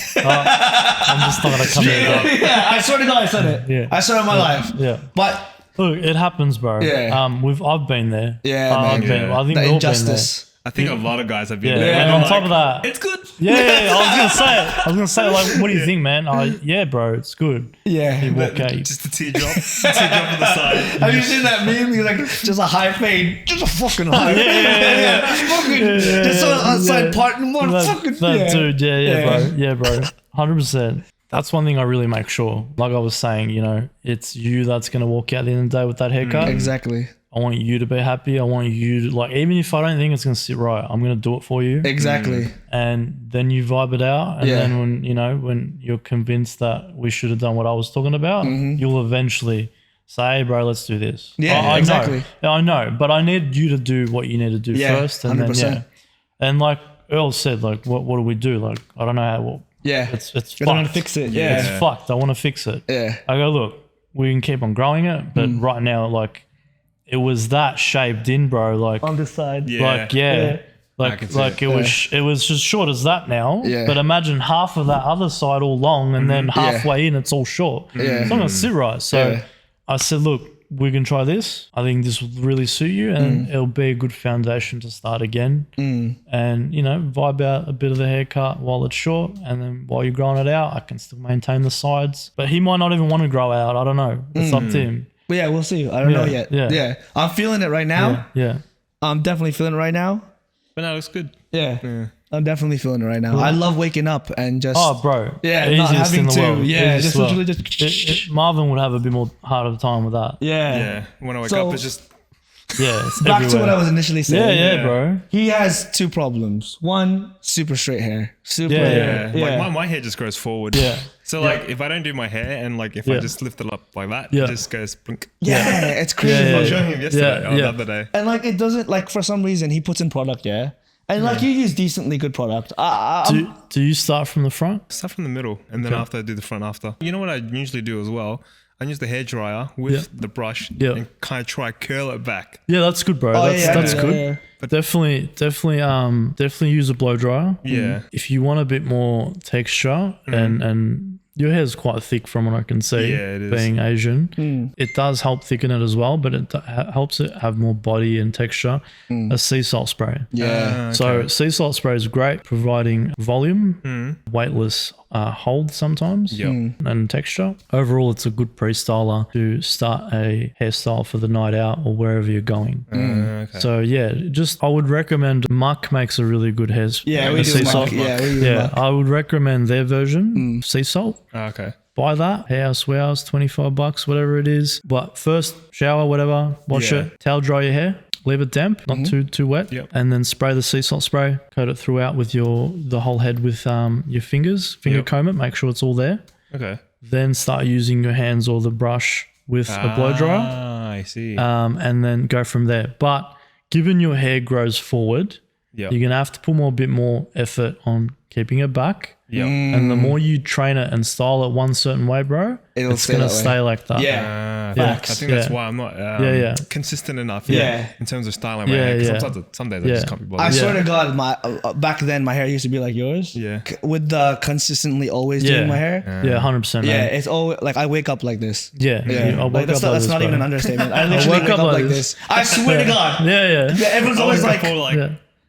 I'm just not going to come in. Yeah, I swear to God, I said it. Yeah. I swear on my life. Yeah. But Look, it happens, bro. Yeah. I've been there. Yeah, man. I've been. I think the we've all injustice. I think a lot of guys have been been there. Yeah. there. And on top of that, It's good. yeah. I was gonna say, like, what do you think, man? Yeah, bro, it's good. Yeah. You walk out. Just a teardrop. Teardrop on the side. Have you seen that meme? He's like, just a high fade, just a fucking high fade. Fucking, just on outside part, more fucking. That dude, yeah, bro, 100%. That's one thing I really make sure. Like I was saying, it's you that's gonna walk out at the end of the day with that haircut. Exactly. I want you to be happy. I want you to, like, even if I don't think it's gonna sit right, I'm gonna do it for you. Exactly. And then you vibe it out, and Yeah. then when you're convinced that we should have done what I was talking about, you'll eventually say, "Hey, bro, let's do this." Yeah, I exactly. know. I know, but I need you to do what you need to do first, and 100%. then and like Earl said, like, what do we do? Like, I don't know how. Well, Yeah. it's I fucked. want to fix it. Yeah. It's fucked. I want to fix it. Yeah. I go, look, we can keep on growing it, but right now, like, it was that shaped in, bro. Like, On this side. Yeah. like, yeah. I can see Like it. it was just short as that now. Yeah. But imagine half of that other side all long, and then halfway in it's all short. Yeah. It's not gonna sit right. So Yeah. I said, look, we can try this. I think this will really suit you, and it'll be a good foundation to start again. And vibe out a bit of the haircut while it's short, and then while you're growing it out, I can still maintain the sides. But he might not even want to grow out. I don't know. It's up to him. But yeah, we'll see. I don't know yet. Yeah. I'm feeling it right now. Yeah. I'm definitely feeling it right now. But no, it's good. Yeah. I'm definitely feeling it right now. I love waking up and just. Oh, bro. Yeah, Easiest not having in the to. world. Yeah, Easiest just world. literally just. Marvin would have a bit more harder time with that. Yeah. When I wake So- up, it's just Yeah, it's Back to everywhere. what I was initially saying. Yeah, bro. He has two problems. One, super straight hair. Super. Yeah. like my hair just grows forward. Yeah. So like if I don't do my hair and like if I just lift it up like that, Yeah. it just goes blink. Yeah, it's crazy. Yeah, I was showing him yesterday or the other day. And like it doesn't like for some reason he puts in product, yeah. And like you use decently good product. Do you start from the front? Start from the middle and then after I do the front after. You know what I usually do as well? I use the hair dryer with the brush and kind of try curl it back. Yeah, that's good, bro. That's good. But definitely use a blow dryer. Yeah. If you want a bit more texture and your hair's quite thick from what I can see, it is. being Asian. It does help thicken it as well, but it helps it have more body and texture. A sea salt spray. Yeah. So sea salt spray is great, providing volume, weightless hold sometimes, and texture. Overall, it's a good pre-styler to start a hairstyle for the night out or wherever you're going. So yeah, I would recommend Muck makes a really good hair. Yeah, we do Muck. Yeah, we use Muck. I would recommend their version, sea salt. Okay. Buy that, house, warehouse, $25, whatever it is. But first, shower, whatever, wash it, towel dry your hair, leave it damp, not too wet, and then spray the sea salt spray, coat it throughout with the whole head with your fingers, comb it, make sure it's all there. Okay. Then start using your hands or the brush with a blow dryer. I see. And then go from there. But given your hair grows forward, you're going to have to put a bit more effort on keeping it back. And the more you train it and style it one certain way, bro, it's going to stay like that. Yeah. I think that's why I'm not consistent enough in terms of styling my hair. 'Cause some days I just can't be bothered. I swear to God, my back then my hair used to be like yours. Yeah. With the consistently always doing my hair. Yeah, 100%. Yeah, Man. it's always like I wake up like this. Yeah. Like, that's not even an understatement. I literally wake up like this. I swear to God. Yeah. Everyone's always like,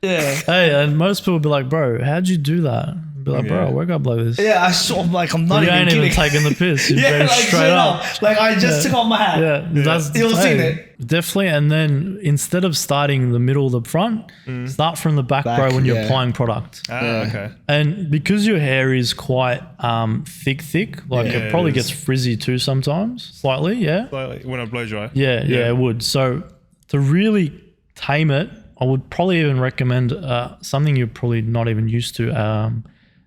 yeah. Hey, and most people be like, bro, how'd you do that? Be like, bro, I woke up like this. Yeah, I saw like I'm not you even ain't kidding. even taking the piss. You're yeah, very like straight up. Like I just took off my hat. Yeah, you'll see it. Definitely. And then instead of starting in the middle or the front, start from the back, bro, when you're applying product. Okay. And because your hair is quite thick, like it probably gets frizzy too sometimes, slightly, Like when I blow dry. Yeah, it would. So to really tame it I would probably even recommend something you're probably not even used to,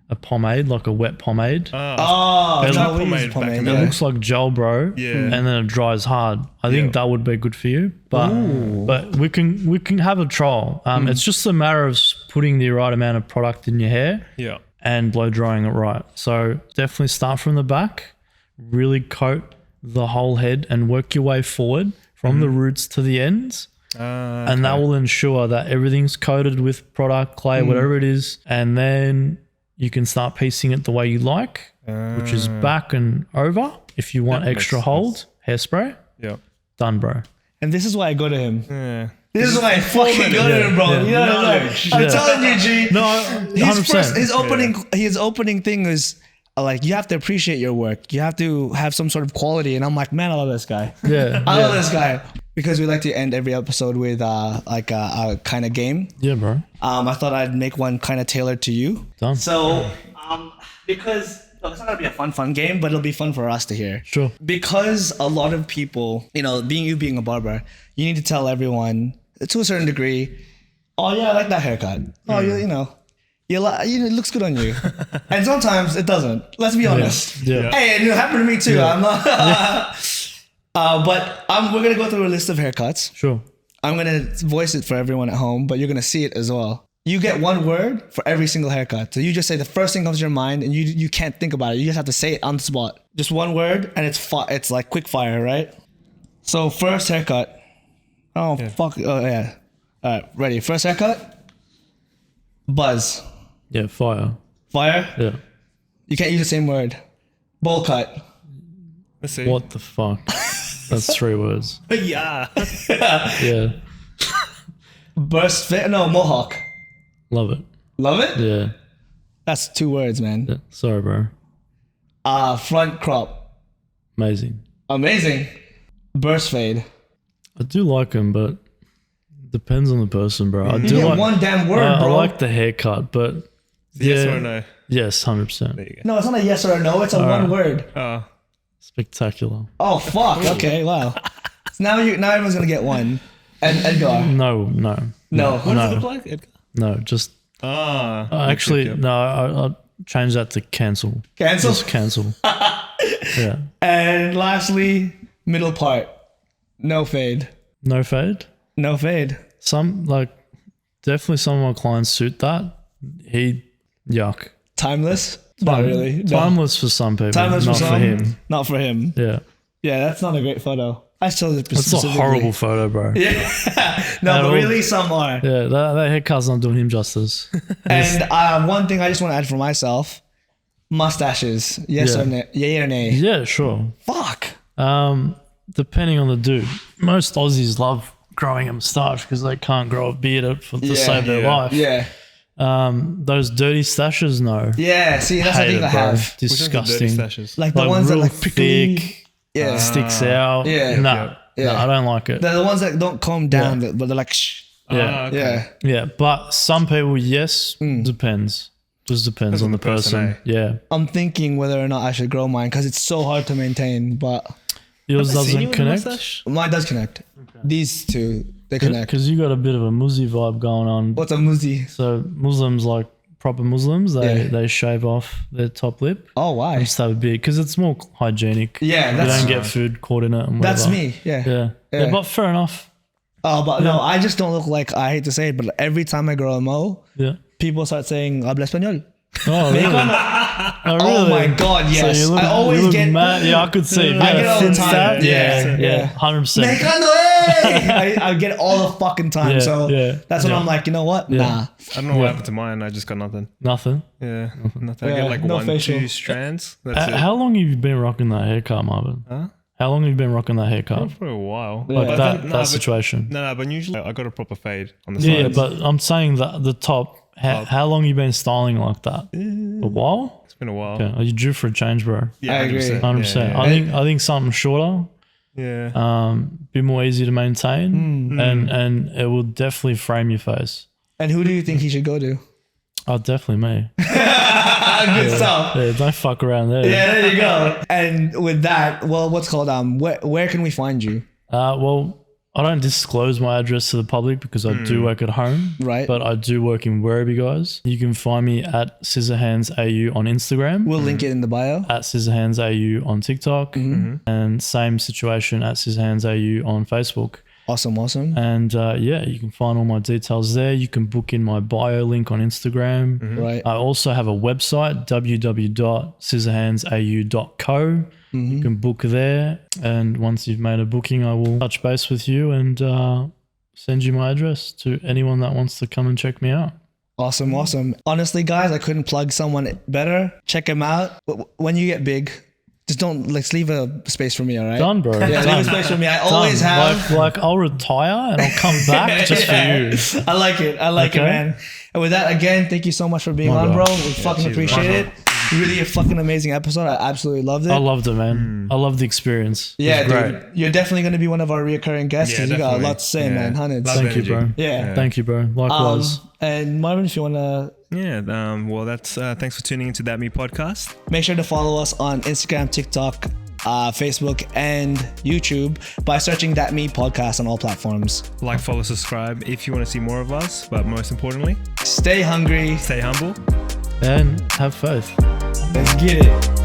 a pomade, like a wet pomade. Oh, That's no, what we use pomade back pomade. in It the day. looks like gel, bro. Yeah. And then it dries hard. I think that would be good for you. But we can have a trial. It's just a matter of putting the right amount of product in your hair Yeah. and blow drying it right. So definitely start from the back, really coat the whole head and work your way forward from the roots to the ends. And that will ensure that everything's coated with product, clay, whatever it is. And then you can start piecing it the way you like, which is back and over. If you want extra hold, hairspray, Yeah. done, bro. And this is why I go to him. Yeah. This is why I fucking go to him, bro. Yeah. You know what I'm saying? I'm telling you, G. No, His 100%. his opening thing is like, you have to appreciate your work. You have to have some sort of quality. And I'm like, man, I love this guy. Yeah. I love this guy. Because we like to end every episode with like a kind of game. Yeah, bro. I thought I'd make one kind of tailored to you. Done. So, because look, it's not gonna be a fun game, but it'll be fun for us to hear. Sure. Because a lot of people, being a barber, you need to tell everyone to a certain degree, oh yeah, I like that haircut. Oh, it looks good on you. And sometimes it doesn't. Let's be honest. Yeah. Hey, and it happened to me too. I'm not. But we're gonna go through a list of haircuts. Sure. I'm gonna voice it for everyone at home, but you're gonna see it as well. You get one word for every single haircut. So you just say the first thing comes to your mind, and you can't think about it. You just have to say it on the spot. Just one word, and it's like quick fire, right? So first haircut. Oh fuck! Oh yeah. All right, ready. First haircut. Buzz. Yeah, fire. Fire. Yeah. You can't use the same word. Bowl cut. Let's see. What the fuck? That's 3 words. Yeah. Yeah. Burst fit. No, mohawk. Love it. Love it. Yeah. That's 2 words, man. Yeah. Sorry, bro. Front crop. Amazing. Amazing. Burst fade. I do like them, but depends on the person, bro. I You do get like one damn word, I bro. like the haircut, but Yes yeah. or no? Yes, 100%. There you go. No, it's not a yes or a no. It's a one word. Oh. Spectacular. Oh fuck. Okay. Wow. So now everyone's gonna get one. And Edgar. No. No. What does No. it look like? Edgar? No, just actually yep. no. I'll change that to cancel. Cancel. Just cancel. Yeah. And lastly, middle part. No fade. No fade. No fade. Definitely some of my clients suit that. Yuck. Timeless. Not really. No. Timeless for some people. Timeless not for for some. him. Not for him. Yeah. Yeah, that's not a great photo. I chose it That's a specifically. horrible photo, bro. Yeah. No, At but all. really some are. Yeah, that haircut's not doing him justice. And one thing I just want to add for myself: mustaches. Yes Yeah. or no? Yay or nay? Yeah, sure. Fuck. Depending on the dude. Most Aussies love growing a moustache because they can't grow a beard to save their life. Yeah. Those dirty stashes, no. Yeah. See, that's the Hate thing it, I bro. have. Which one's the dirty Disgusting. stashes? Like the ones that real like prickly. thick, Yeah. sticks out. Yeah. Nah, Yeah. nah, I don't like it. They're the ones that don't comb down, but they're like, shh. Yeah. Okay. Yeah. Yeah, but some people, yes, depends. Just depends on the person. Yeah. I'm thinking whether or not I should grow mine because it's so hard to maintain, but Yours Have I seen you doesn't with a connect? mustache? mine does connect. These two, they connect. Because you got a bit of a Muzi vibe going on. What's a muzi? So Muslims, like proper Muslims, Yeah. they shave off their top lip. Oh, why? Just have a beard because it's more hygienic. Yeah, You that's don't get food caught in it. And that's whatever. me. Yeah. Yeah. Yeah. Yeah, but fair enough. Oh, but no, I just don't look like, I hate to say it, but every time I grow a mo, Yeah. people start saying habla español. Oh, really? Oh, really? Oh my God, yes. So you look, I always you look get. mad. Yeah, I could see. I get it all the Since time. that, Yeah, yeah, yeah. 100%. Mexicano, hey! I get it all the fucking time. Yeah, So yeah, that's when yeah. I'm like, you know what? Yeah. Nah. I don't know what happened to mine. I just got nothing. Nothing. Yeah, nothing. I Yeah, get like no 1, facial. 2 strands. That's it. How long have you been rocking that haircut, Marvin? Huh? How long have you been rocking that haircut? For a while. Like Yeah. that, No, that but- situation. No, but usually I got a proper fade on the Yeah, sides. but I'm saying that the top. How long you been styling like that? A while. It's been a while. Okay. Are you due for a change, bro? Yeah, I agree. 100%. 100%. Yeah, I think something shorter, yeah. bit more easy to maintain, and it will definitely frame your face. And who do you think he should go to? Oh, definitely me. Good stuff. Yeah, don't fuck around there. Yeah, there you go. And with that, well, what's called where can we find you? Well, I don't disclose my address to the public because I do work at home. Right. But I do work in Werribee, guys. You can find me at Scissorhands AU on Instagram. We'll link it in the bio. At Scissorhands AU on TikTok. And same situation at Scissorhands AU on Facebook. Awesome. And yeah, you can find all my details there. You can book in my bio link on Instagram. Right. I also have a website, www.scissorhandsau.co. You can book there. And once you've made a booking, I will touch base with you and send you my address to anyone that wants to come and check me out. Awesome. Honestly, guys, I couldn't plug someone better. Check him out. When you get big, just don't leave a space for me, all right? Done, bro. Yeah, leave a space for me. I always have. Like I'll retire and I'll come back just for you. I like it, man. And with that, again, thank you so much for being on, bro. We fucking appreciate it. Really a fucking amazing episode. I absolutely loved it. I loved it, man. I loved the experience. Yeah, it was great. dude. You're definitely going to be one of our reoccurring guests because you got a lot to say, man. Hundreds. Thank you, bro. Yeah. Thank you, bro. Likewise. And Marvin, if you want to... Yeah, well, that's thanks for tuning into That Me podcast. Make sure to follow us on Instagram, TikTok, Facebook, and YouTube by searching That Me Podcast on all platforms. Like, follow, subscribe if you want to see more of us. But most importantly, stay hungry. stay humble. And have faith. Let's get it.